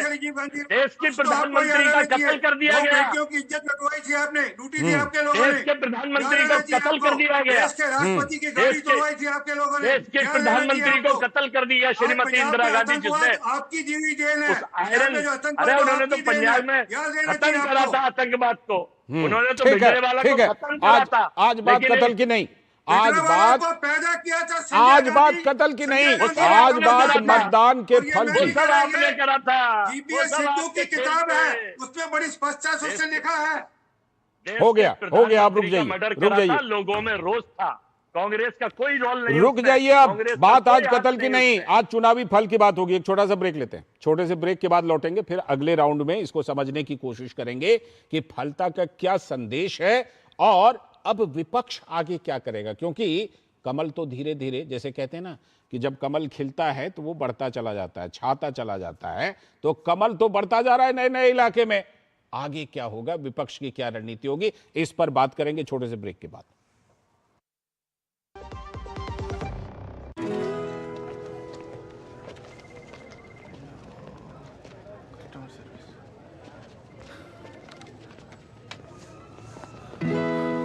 देश के प्रधानमंत्री का कत्ल कर दिया गया, बेटियों की इज्जत लुटवाई थी आपने, लूटी थी आपके लोगों ने। देश के प्रधानमंत्री को कत्ल कर दिया गया, देश के राष्ट्रपति की गाड़ी तोड़वाई थी आपके लोगों ने। देश के प्रधानमंत्री को कत्ल कर दिया श्रीमती इंदिरा गांधी, जिसने आपकी जीवी जेल है। अरे उन्होंने तो पंजाब में खत्म करा था आतंकवाद को, उन्होंने तो भेजने वाला को खत्म करा था। आज बात कत्ल की नहीं, आज बात पैदा किया था, आज बात कत्ल की नहीं, आज बात मतदान के फल की। सब आपने करा था। जीपीएस सिद्धू की किताब है, उसमें बड़ी स्पष्टता से उसने लिखा है। हो गया, आप रुक जाइए, रुक जाइए। लोगों में रोष था, कांग्रेस का कोई रोल नहीं। रुक जाइए, अब बात आज कत्ल की नहीं, आज चुनावी फल की बात होगी। एक छोटा सा ब्रेक लेते हैं, छोटे से ब्रेक के बाद लौटेंगे, फिर अगले राउंड में इसको समझने की कोशिश करेंगे कि फलता का क्या संदेश है और अब विपक्ष आगे क्या करेगा। क्योंकि कमल तो धीरे धीरे, जैसे कहते हैं ना कि जब कमल खिलता है तो वो बढ़ता चला जाता है, छाता चला जाता है, तो कमल तो बढ़ता जा रहा है नए नए इलाके में। आगे क्या होगा, विपक्ष की क्या रणनीति होगी, इस पर बात करेंगे छोटे से ब्रेक के बाद।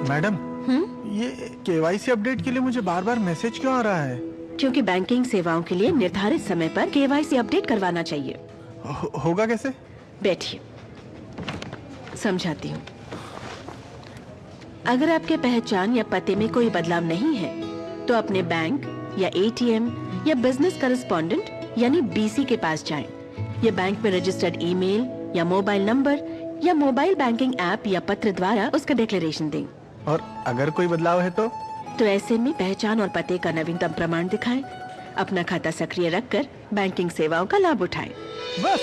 मैडम, ये केवाईसी अपडेट के लिए मुझे बार बार मैसेज क्यों आ रहा है? क्योंकि बैंकिंग सेवाओं के लिए निर्धारित समय पर केवाईसी अपडेट करवाना चाहिए। होगा कैसे? बैठिए, समझाती हूँ। अगर आपके पहचान या पते में कोई बदलाव नहीं है तो अपने बैंक या एटीएम या बिजनेस करेस्पॉन्डेंट यानी बीसी के पास जाएं। या बैंक में रजिस्टर्ड ईमेल या मोबाइल नंबर या मोबाइल बैंकिंग ऐप या पत्र द्वारा उसका डिक्लेरेशन दें। और अगर कोई बदलाव है तो ऐसे में पहचान और पते का नवीनतम प्रमाण दिखाएं। अपना खाता सक्रिय रखकर बैंकिंग सेवाओं का लाभ उठाएं। बस।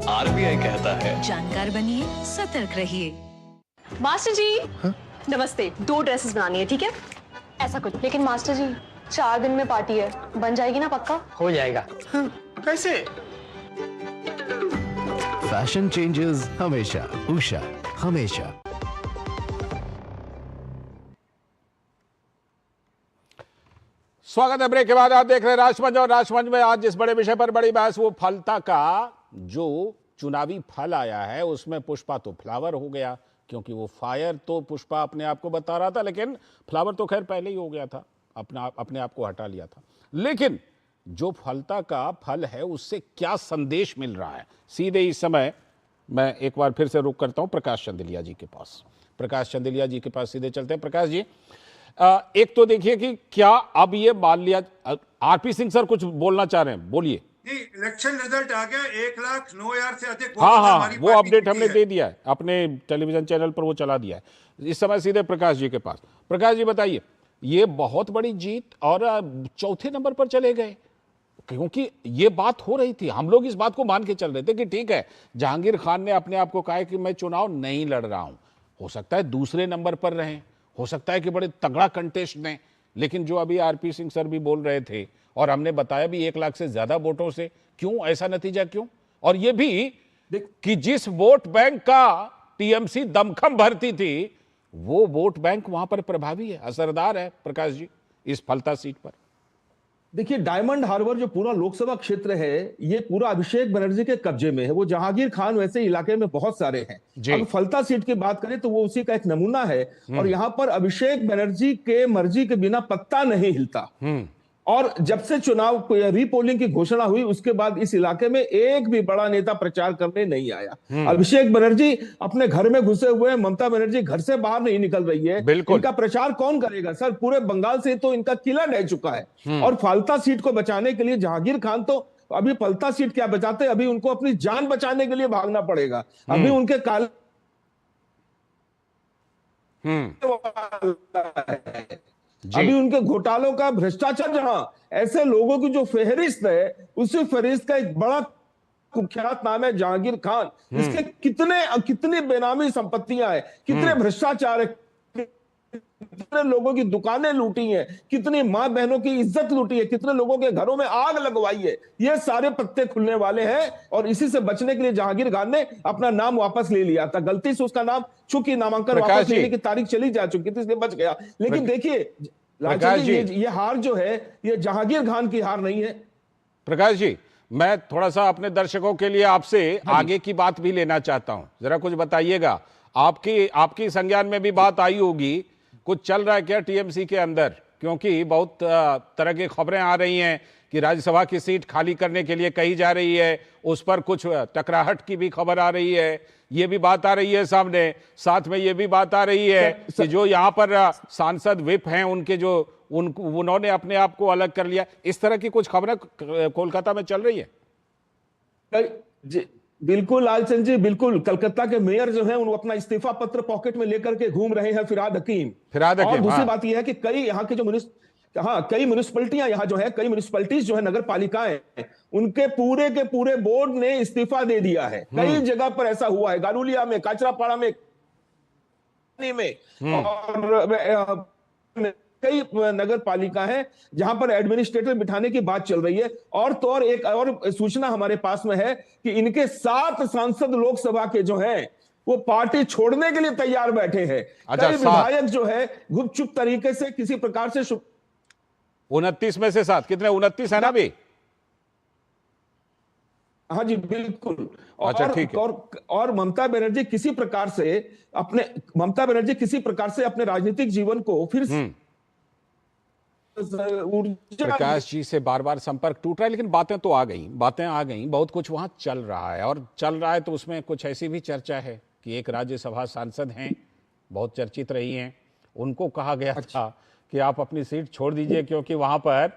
आरबीआई कहता है, जानकार बनिए, सतर्क रहिए। मास्टर जी नमस्ते, 2 ड्रेसेस बनानी है, ठीक है? ऐसा कुछ। लेकिन मास्टर जी 4 दिन में पार्टी है, बन जाएगी ना पक्का? हो जाएगा। कैसे? फैशन चेंजेस हमेशा, उषा हमेशा। स्वागत है ब्रेक के बाद। आप देख रहे हैं राष्ट्रमंच, और राष्ट्रमंच में आज जिस बड़े विषय पर बड़ी बहस, वो फलता का जो चुनावी फल आया है उसमें पुष्पा तो फ्लावर हो गया, क्योंकि वो फायर तो पुष्पा अपने आप को बता रहा था, लेकिन फ्लावर तो खैर पहले ही हो गया था, अपने आप को हटा लिया था। लेकिन जो फलता का फल है उससे क्या संदेश मिल रहा है, सीधे इस समय मैं एक बार फिर से रुक करता हूं प्रकाश चंदेलिया जी के पास। प्रकाश चंदेलिया जी के पास सीधे चलते हैं। प्रकाश जी, एक तो देखिए कि क्या अब ये मान लिया, आरपी सिंह सर कुछ बोलना चाह रहे हैं, बोलिए। इलेक्शन रिजल्ट आ गया, 1,09,000 से अधिक। हाँ, वो अपडेट हमने दे दिया है, अपने टेलीविजन चैनल पर वो चला दिया है। इस समय सीधे प्रकाश जी के पास। प्रकाश जी बताइए, ये बहुत बड़ी जीत और चौथे नंबर पर चले गए, क्योंकि ये बात हो रही थी, हम लोग इस बात को मान के चल रहे थे कि ठीक है, जहांगीर खान ने अपने आप को कहा कि मैं चुनाव नहीं लड़ रहा हूं, हो सकता है दूसरे नंबर पर रहें, हो सकता है कि बड़े तगड़ा कंटेस्ट दें, लेकिन जो अभी आरपी सिंह सर भी बोल रहे थे और हमने बताया भी 1 लाख से ज्यादा वोटों से, क्यों ऐसा नतीजा, क्यों? और ये भी कि जिस वोट बैंक का टीएमसी दमखम भरती थी, वो वोट बैंक वहां पर प्रभावी है, असरदार है। प्रकाश जी, इस फलता सीट पर देखिए, डायमंड हार्बर जो पूरा लोकसभा क्षेत्र है, ये पूरा अभिषेक बनर्जी के कब्जे में है। वो जहांगीर खान वैसे इलाके में बहुत सारे हैं। अब फलता सीट की बात करें तो वो उसी का एक नमूना है, और यहाँ पर अभिषेक बनर्जी के मर्जी के बिना पत्ता नहीं हिलता। और जब से चुनाव रीपोलिंग की घोषणा हुई उसके बाद इस इलाके में एक भी बड़ा नेता प्रचार करने नहीं आया। अभिषेक बनर्जी अपने घर में घुसे हुए हैं, ममता बनर्जी घर से बाहर नहीं निकल रही है। इनका प्रचार कौन करेगा सर? पूरे बंगाल से तो इनका किला ढह चुका है। और फलता सीट को बचाने के लिए जहांगीर खान तो अभी फलता सीट क्या बचाते, अभी उनको अपनी जान बचाने के लिए भागना पड़ेगा। अभी उनके काल अभी उनके घोटालों का, भ्रष्टाचार, जहां ऐसे लोगों की जो फहरिस्त है, उसी फहरिस्त का एक बड़ा कुख्यात नाम है जहांगीर खान। इसके कितनी बेनामी संपत्तियां हैं, कितने भ्रष्टाचार है, कितने लोगों की दुकानें लूटी हैं, कितनी मां बहनों की इज्जत लूटी है, कितने लोगों के घरों में आग लगवाई है, ये सारे पत्ते खुलने वाले हैं। और इसी से बचने के लिए जहांगीर खान ने अपना नाम वापस ले लिया था। गलती से उसका नाम, चूंकि नामांकन वापस लेने की तारीख चली जा चुकी थी, इसलिए बच गया। लेकिन देखिए लालचंद जी, ये हार जो है, ये जहांगीर खान की हार नहीं है। प्रकाश जी, मैं थोड़ा सा अपने दर्शकों के लिए आपसे आगे की बात भी लेना चाहता हूं, जरा कुछ बताइएगा। आपकी संज्ञान में भी बात आई होगी, कुछ चल रहा है क्या टीएमसी के अंदर? क्योंकि बहुत तरह की खबरें आ रही हैं कि राज्यसभा की सीट खाली करने के लिए कही जा रही है, उस पर कुछ टकराहट की भी खबर आ रही है, ये भी बात आ रही है सामने। साथ में ये भी बात आ रही है कि जो यहाँ पर सांसद विप हैं उनके जो उन्होंने अपने आप को अलग कर लिया, इस तरह की कुछ खबरें कोलकाता में चल रही है। बिल्कुल लालचंद जी, बिल्कुल। कलकत्ता के मेयर जो हैं उनको अपना इस्तीफा पत्र पॉकेट में लेकर के घूम रहे हैं, फिराद हकीम। और दूसरी बात यह है कि कई यहाँ के जो कई म्युनिसिपलिटियां यहाँ जो है, कई म्युनिसिपलिटीज जो है, नगर पालिकाएं, उनके पूरे के पूरे बोर्ड ने इस्तीफा दे दिया है। कई जगह पर ऐसा हुआ है, गालुलिया में, काचरापाड़ा में, और कई नगर पालिका है जहां पर एडमिनिस्ट्रेटर बिठाने की बात चल रही है। और तो और एक और सूचना हमारे पास में है कि इनके 7 सांसद लोकसभा के जो हैं वो पार्टी छोड़ने के लिए तैयार बैठे हैं। कई विधायक जो है गुपचुप तरीके से किसी प्रकार से 29 में से 7, कितने 29 है ना अभी? हाँ जी बिल्कुल। अच्छा, ठीक है। और ममता बनर्जी किसी प्रकार से अपने राजनीतिक जीवन को फिर प्रकाश जी से बार बार संपर्क टूट रहा है, लेकिन बातें तो आ गई, बहुत कुछ वहां चल रहा है। और चल रहा है तो उसमें कुछ ऐसी भी चर्चा है कि एक राज्यसभा सांसद हैं, बहुत चर्चित रही हैं, उनको कहा गया था कि आप अपनी सीट छोड़ दीजिए क्योंकि वहां पर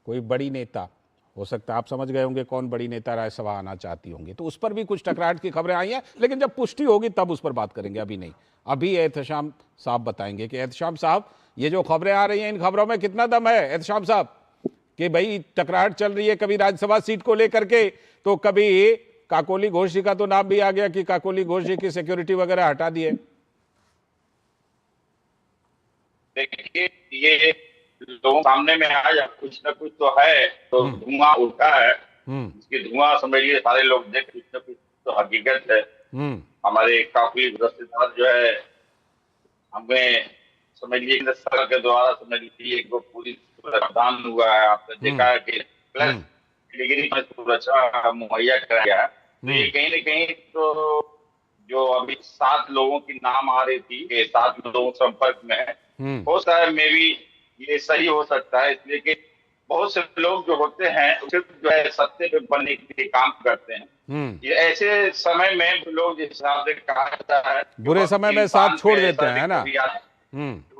कोई बड़ी नेता, हो सकता है आप समझ गए होंगे कौन बड़ी नेता राज्यसभा आना चाहती होंगी, तो उस पर भी कुछ टकराहट की खबरें आई हैं। लेकिन जब पुष्टि होगी तब उस पर बात करेंगे, अभी नहीं। अभी एहतशाम साहब बताएंगे कि एहतशाम साहब, ये जो खबरें आ रही हैं, इन खबरों में कितना दम है एहतशाम साहब, कि भाई टकराहट चल रही है कभी राज्यसभा सीट को लेकर के, तो कभी काकोली घोष जी का तो नाम भी आ गया कि काकोली घोष जी की सिक्योरिटी वगैरह हटा दिए। देखिए, ये लोगों सामने में आया कुछ न कुछ तो है, तो धुआं उठा है, इसकी धुआं समझिए सारे लोग देख, कुछ न कुछ तो हकीकत है। हमारे काफी रिश्तेदार जो है, हमें समझ लीजिए सरकार के द्वारा समझ लीजिए एक पूरी प्रदान हुआ है, आपने देखा है कि प्लस डिग्री में सुरक्षा मुहैया कराया है। तो ये कहीं न कहीं तो जो अभी 7 लोगों की नाम आ रही थी, 7 लोग संपर्क में है, हो सकता है मे भी ये सही हो सकता है, इसलिए कि बहुत से लोग जो होते हैं सिर्फ जो है सत्ते पे बनने के लिए काम करते हैं। ये ऐसे समय में लोग जिस हिसाब से कहा जाता है, बुरे समय में साथ छोड़ देते हैं, है ना?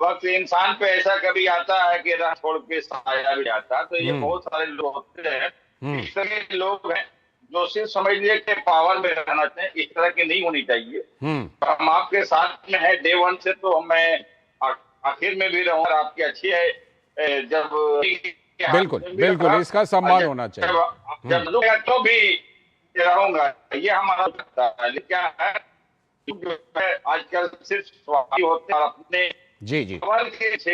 वक्त इंसान पे ऐसा कभी आता है कि राह छोड़ के साया भी जाता है। तो ये बहुत सारे लोग होते हैं, इस तरह के लोग हैं जो सिर्फ समझ लिए कि पावर में रहना चाहिए, इस तरह की नहीं होनी चाहिए। हम आपके साथ में है डे 1 से, तो मैं आखिर में भी रहूंगा, आपकी अच्छी है। जब बिल्कुल इसका सम्मान होना चाहिए। जब लोग तो भी रहूंगा, ये हमारा सकता है। लेकिन क्या है, जो है आजकल सिर्फ स्वार्थी होते हैं, अपने जी के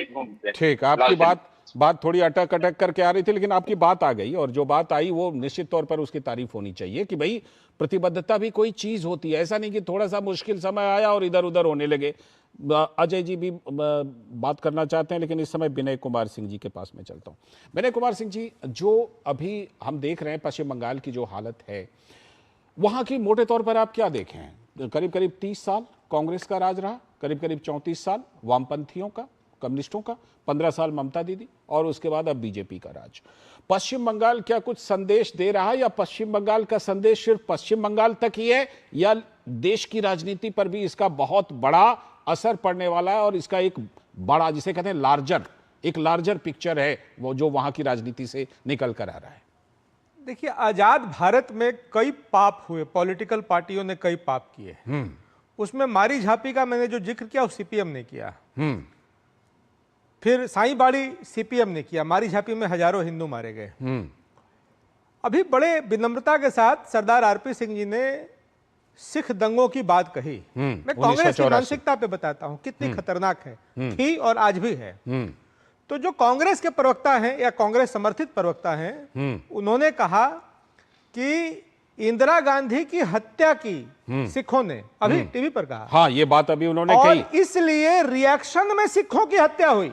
घूमते हैं। ठीक, आपकी बात थोड़ी अटक करके आ रही थी, लेकिन आपकी बात आ गई, और जो बात आई वो निश्चित तौर पर उसकी तारीफ होनी चाहिए कि भाई प्रतिबद्धता भी कोई चीज होती है। ऐसा नहीं कि थोड़ा सा मुश्किल समय आया और इधर उधर होने लगे। अजय जी भी बात करना चाहते हैं, लेकिन इस समय विनय कुमार सिंह जी के पास में चलता हूं। विनय कुमार सिंह जी, जो अभी हम देख रहे हैं पश्चिम बंगाल की जो हालत है, वहां की मोटे तौर पर आप क्या देखें हैं? करीब 30 साल कांग्रेस का राज रहा, करीब 34 साल वामपंथियों का, कम्युनिस्टों का, 15 साल ममता दीदी, और उसके बाद अब बीजेपी का राज। पश्चिम बंगाल क्या कुछ संदेश दे रहा है, या पश्चिम बंगाल का संदेश सिर्फ पश्चिम बंगाल तक ही है, या देश की राजनीति पर भी इसका बहुत बड़ा असर पड़ने वाला है, और इसका एक बड़ा, जिसे कहते हैं लार्जर पिक्चर है वो, जो वहां की राजनीति से निकल कर आ रहा है? देखिए, आजाद भारत में कई पाप हुए, पॉलिटिकल पार्टियों ने कई पाप किए। उसमें मारी झापी का मैंने जो जिक्र किया वो सीपीएम ने किया, फिर साईं बाड़ी सीपीएम ने किया, मारी झापी में हजारों हिंदू मारे गए। अभी बड़े विनम्रता के साथ सरदार आरपी सिंह जी ने सिख दंगों की बात कही, मैं कांग्रेस की मानसिकता पे बताता हूं कितनी खतरनाक है, थी और आज भी है। तो जो कांग्रेस के प्रवक्ता हैं या कांग्रेस समर्थित प्रवक्ता हैं, उन्होंने कहा कि इंदिरा गांधी की हत्या की सिखों ने, अभी टीवी पर कहा। हाँ, ये बात अभी उन्होंने और कही। इसलिए रिएक्शन में सिखों की हत्या हुई।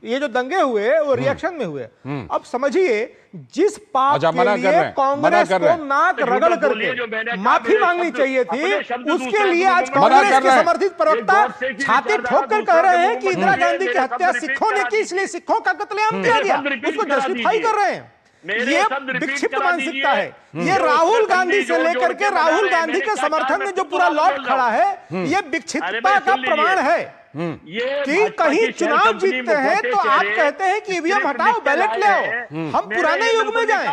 ये जो दंगे हुए वो रिएक्शन में हुए। अब समझिए, जिस पाप के लिए कांग्रेस को नाक रगड़ करके माफी मांगनी चाहिए थी, उसके लिए आज कांग्रेस के समर्थित प्रवक्ता छाती ठोक कर कह रहे हैं कि इंदिरा गांधी की हत्या सिखों ने की, इसलिए सिखों का कत्लेआम किया गया, उसको जस्टिफाई कर रहे हैं। ये विक्षिप्त मानसिकता है। ये राहुल गांधी से लेकर के राहुल गांधी के समर्थन में जो पूरा लॉट खड़ा है, ये विक्षिप्तता का प्रमाण है कि कहीं चुनाव जीतते हैं तो आप कहते हैं कि ईवीएम हटाओ, बैलेट ले आओ, हम पुराने युग में जाएं।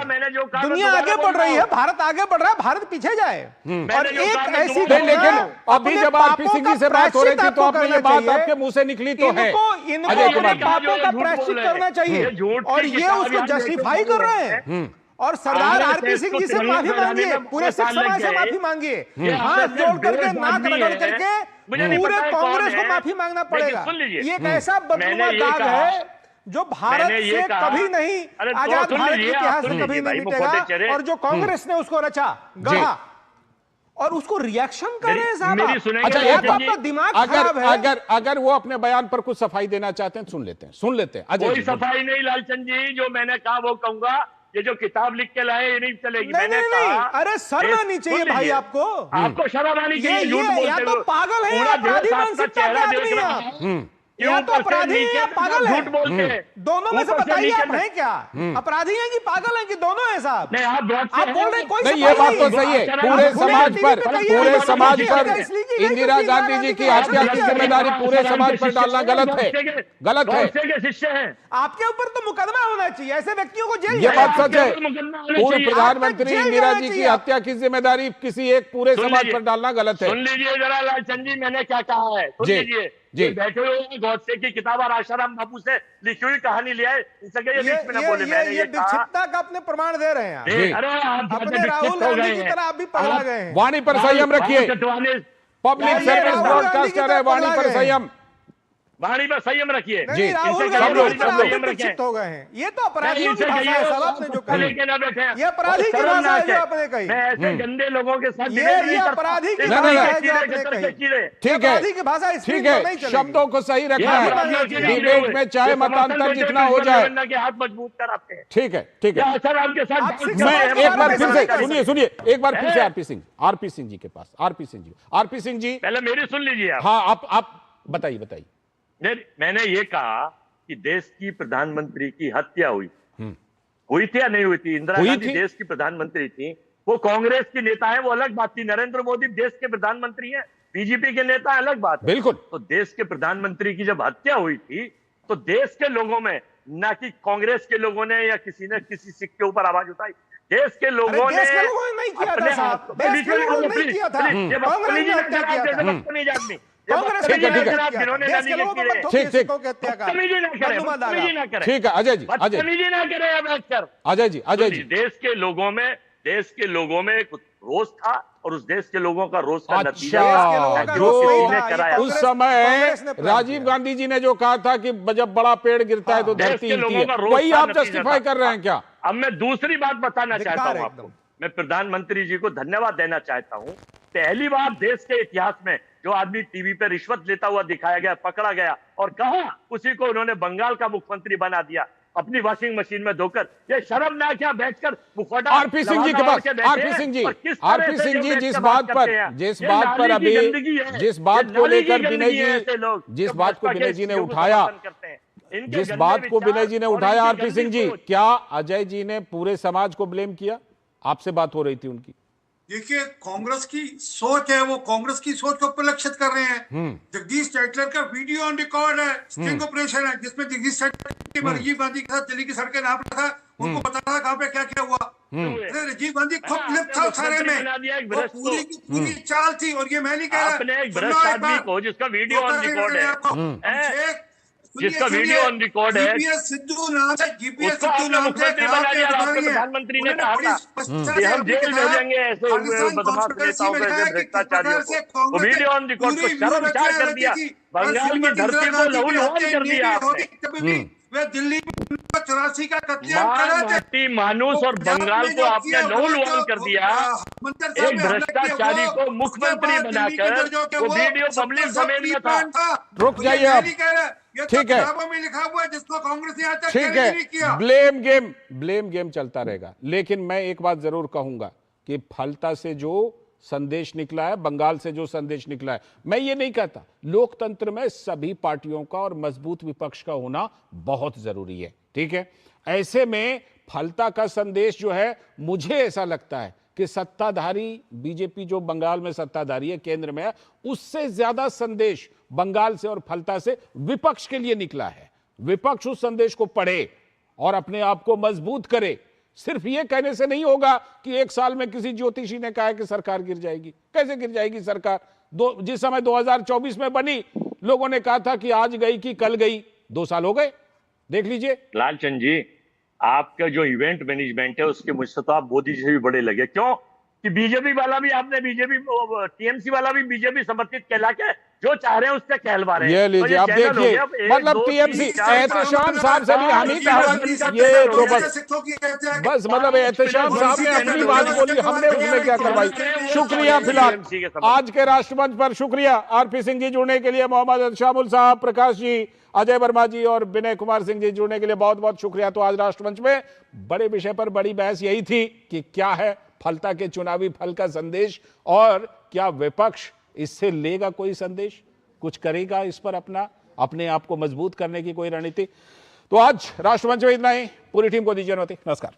दुनिया आगे बढ़ रही है, भारत आगे बढ़ रहा है, भारत पीछे जाए। और एक ऐसी, लेकिन अभी जब आरपी सिंह जी से बात हो रही थी तो आपने ये बात आपके मुंह से निकली तो है। इनको अपने पापों का प्रायश्चित करना चाहिए और ये उसको जस्टिफाई कर रहे हैं। और सरदार आरपी सिंह जी से माफी मांगिए, पूरे सिख समाज से माफी मांगिए, हाथ जोड़ करके, नाक रगड़ करके पूरे कांग्रेस को माफी मांगना पड़ेगा। ये एक ऐसा बदनुमा दाग है जो भारत से कभी नहीं, आजाद भारत के इतिहास में कभी नहीं मिटेगा। और जो कांग्रेस ने उसको रचा, गढ़ा और उसको रिएक्शन कर रहे हैं साहब। अच्छा, एक आपका दिमाग खराब है। अगर वो अपने बयान पर कुछ सफाई देना चाहते हैं, सुन लेते हैं। कोई सफाई नहीं लालचंद जी, जो मैंने कहा वो कहूंगा। ये जो किताब लिख के लाए ये नहीं चलेगी। मैंने कहा, अरे शर्म आनी चाहिए भाई आपको। आपको शर्म आनी चाहिए। झूठ बोलते या तो पागल है, अपराधी मानसिकता के आदमी हैं आप। या तो अपराधी है या पागल है, झूठ बोलते हैं। दोनों में से बताइए आप हैं क्या? अपराधी हैं कि पागल हैं कि दोनों हैं साहब? नहीं, आप बोल रहे कोई नहीं, ये बात तो सही है। पूरे समाज पर इंदिरा गांधी जी की हत्या की जिम्मेदारी पूरे समाज पर डालना गलत है। शिष्य हैं, आपके ऊपर तो मुकदमा होना चाहिए, ऐसे व्यक्तियों को जेल। ये बात सच है। पूर्व प्रधानमंत्री इंदिरा जी की हत्या की जिम्मेदारी किसी एक पूरे समाज पर डालना गलत है। सुन लीजिए जरा लालचंद जी, मैंने क्या कहा है, सुन लीजिए। जी, बैठे हुए गौडसे की किताब और आशाराम बापू से लिखी हुई कहानी लिया है, इनसे ये बीच में ना बोले। मैंने ये विक्षिप्तता का अपने प्रमाण दे रहे हैं। अरे आप अपने राहुल गांधी की तरह आप भी पगला गए हैं। वाणी पर संयम रखिए, पब्लिक सर्विस ब्रॉडकास्टर है, वाणी पर संयम, वाणी पर संयम रखिए। जी, राहुल गांधी विक्षिप्त हो गए हैं। ये तो अपराधियों की भाषा है, सब आपने जो कही, ये अपराधी की भाषा है जो आपने कही। मैं ऐसे गंदे लोगों के साथ ये अपराधी की भाषा है जो आपने कही। ठीक है, ठीक है, शब्दों को सही रखना है। डिबेट में चाहे मतांतर जितना हो जाए, हाथ मजबूत कराते हैं। ठीक है, ठीक है। मैं एक बार फिर से सुनिए, एक बार फिर से आरपी सिंह जी के पास। आरपी सिंह जी पहले मेरी सुन लीजिए। हाँ, आप बताइए। मैंने ये कहा कि देश की प्रधानमंत्री की हत्या हुई थी या नहीं हुई थी? इंदिरा गांधी देश की प्रधानमंत्री थी, वो कांग्रेस की नेता है, वो अलग बात थी। नरेंद्र मोदी देश के प्रधानमंत्री हैं, बीजेपी के नेता अलग बात है। बिल्कुल। तो देश के प्रधानमंत्री की जब हत्या हुई थी तो देश के लोगों में, ना कि कांग्रेस के लोगों ने या किसी ने किसी सिख के ऊपर आवाज उठाई, देश के लोगों ने नहीं किया था साहब, देश के लोगों ने नहीं किया था, कांग्रेस ने हत्या किया था। कांग्रेस ठीक है, अजय जी, देश के लोगों में एक रोष था और उस देश के लोगों का रोष का नतीजा उस समय राजीव गांधी जी ने जो कहा था कि जब बड़ा पेड़ गिरता है तो धरती हिलती है, वही आप जस्टिफाई कर रहे हैं क्या? अब मैं दूसरी बात बताना चाहता हूं आपको। मैं प्रधानमंत्री जी को धन्यवाद देना चाहता हूं। पहली बार देश के इतिहास में जो आदमी टीवी पे रिश्वत लेता हुआ दिखाया गया, पकड़ा गया और कहा, उसी को उन्होंने बंगाल का मुख्यमंत्री बना दिया अपनी वॉशिंग मशीन में धोकर। ये शर्मनाक है, बैठकर मुखौटा आरपी सिंह जी के पास। आरपी सिंह जी, जिस बात पर अभी जिस बात को लेकर विनय जी ने उठाया, आरपी सिंह जी, क्या अजय जी ने पूरे समाज को ब्लेम किया? आपसे बात हो रही थी उनकी। देखिए, कांग्रेस की सोच है, वो कांग्रेस की सोच को उपलक्षित कर रहे हैं। जगदीश शेट्टर का वीडियो ऑन रिकॉर्ड है, स्टिंग ऑपरेशन है, जिसमें जगदीश शेट्टर राजीव गांधी के साथ दिल्ली की सड़कें नाप रहा था, उनको पता था कहाँ पे क्या क्या हुआ। राजीव गांधी खुद लिप्त था सारे में, वो पूरी की पूरी चाल थी। और ये मैं नहीं कह रहा, जिसका वीडियो ऑन रिकॉर्ड है, जीपीएस सिद्धू नाम से, जीपीएस उसको सिद्धू आपने नाम से मुख्यमंत्री बना दिया। आपके प्रधानमंत्री ने कहा था कि हम जेल भेजेंगे ऐसे बदमाश नेताओं को, ऐसे भ्रष्टाचारियों को। वो वीडियो ऑन रिकॉर्ड को शर्मसार कर दिया, बंगाल की धरती को लहूलुहान कर दिया आपने। वे दिल्ली में 84 का कत्लेआम करा थे। माटी मानूस और बंगाल को आपने लहूलुहान कर दिया। एक भ्रष्टाचारी को मुख्यमंत्री बनाकर वो वीडियो पब्लिक डोमेन में था। रुक जाइए आप, ठीक है, में लिखा हुआ है जिसको कांग्रेस ने आज तक ठीक है, ब्लेम गेम चलता रहेगा। लेकिन मैं एक बात जरूर कहूंगा कि फलता से जो संदेश निकला है, बंगाल से जो संदेश निकला है, मैं ये नहीं कहता, लोकतंत्र में सभी पार्टियों का और मजबूत विपक्ष का होना बहुत जरूरी है, ठीक है। ऐसे में फलता का संदेश जो है, मुझे ऐसा लगता है कि सत्ताधारी बीजेपी जो बंगाल में सत्ताधारी है, केंद्र में है, उससे ज्यादा संदेश बंगाल से और फलता से विपक्ष के लिए निकला है। विपक्ष उस संदेश को पढ़े और अपने आप को मजबूत करे। सिर्फ ये कहने से नहीं होगा कि एक साल में किसी ज्योतिषी ने कहा कि सरकार गिर जाएगी। कैसे गिर जाएगी सरकार? जिस समय 2024 में बनी, लोगों ने कहा था कि आज गई कि कल गई, 2 साल हो गए, देख लीजिए। लालचंद जी, आपका जो इवेंट मैनेजमेंट है उसके मुझसे तो आप मोदी जी से भी बड़े लगे। क्यों कि बीजेपी वाला भी आपने टीएमसी वाला भी बीजेपी समर्थित कहला के जो चाह रहे हैं उससे कहलवा रहे हैं। ये लीजिए, आप देखिए, मतलब टीएमसी एहतशाम साहब से भी हम ही ये तो बस मतलब एहतशाम साहब ने अपनी बात बोली, हमने उसमें क्या करवाई। शुक्रिया फिलहाल आज के राष्ट्रमंच पर, शुक्रिया आरपी सिंह जी जुड़ने के लिए, मोहम्मद शामुल साहब, प्रकाश जी, अजय वर्मा जी और विनय कुमार सिंह जी जुड़ने के लिए बहुत बहुत शुक्रिया। तो आज राष्ट्रमंच में बड़े विषय पर बड़ी बहस यही थी कि क्या है फलता के चुनावी फल का संदेश और क्या विपक्ष इससे लेगा कोई संदेश, कुछ करेगा इस पर अपने आप को मजबूत करने की कोई रणनीति। तो आज राष्ट्रमंच में इतना ही। पूरी टीम को दीजिए अनुमति। नमस्कार।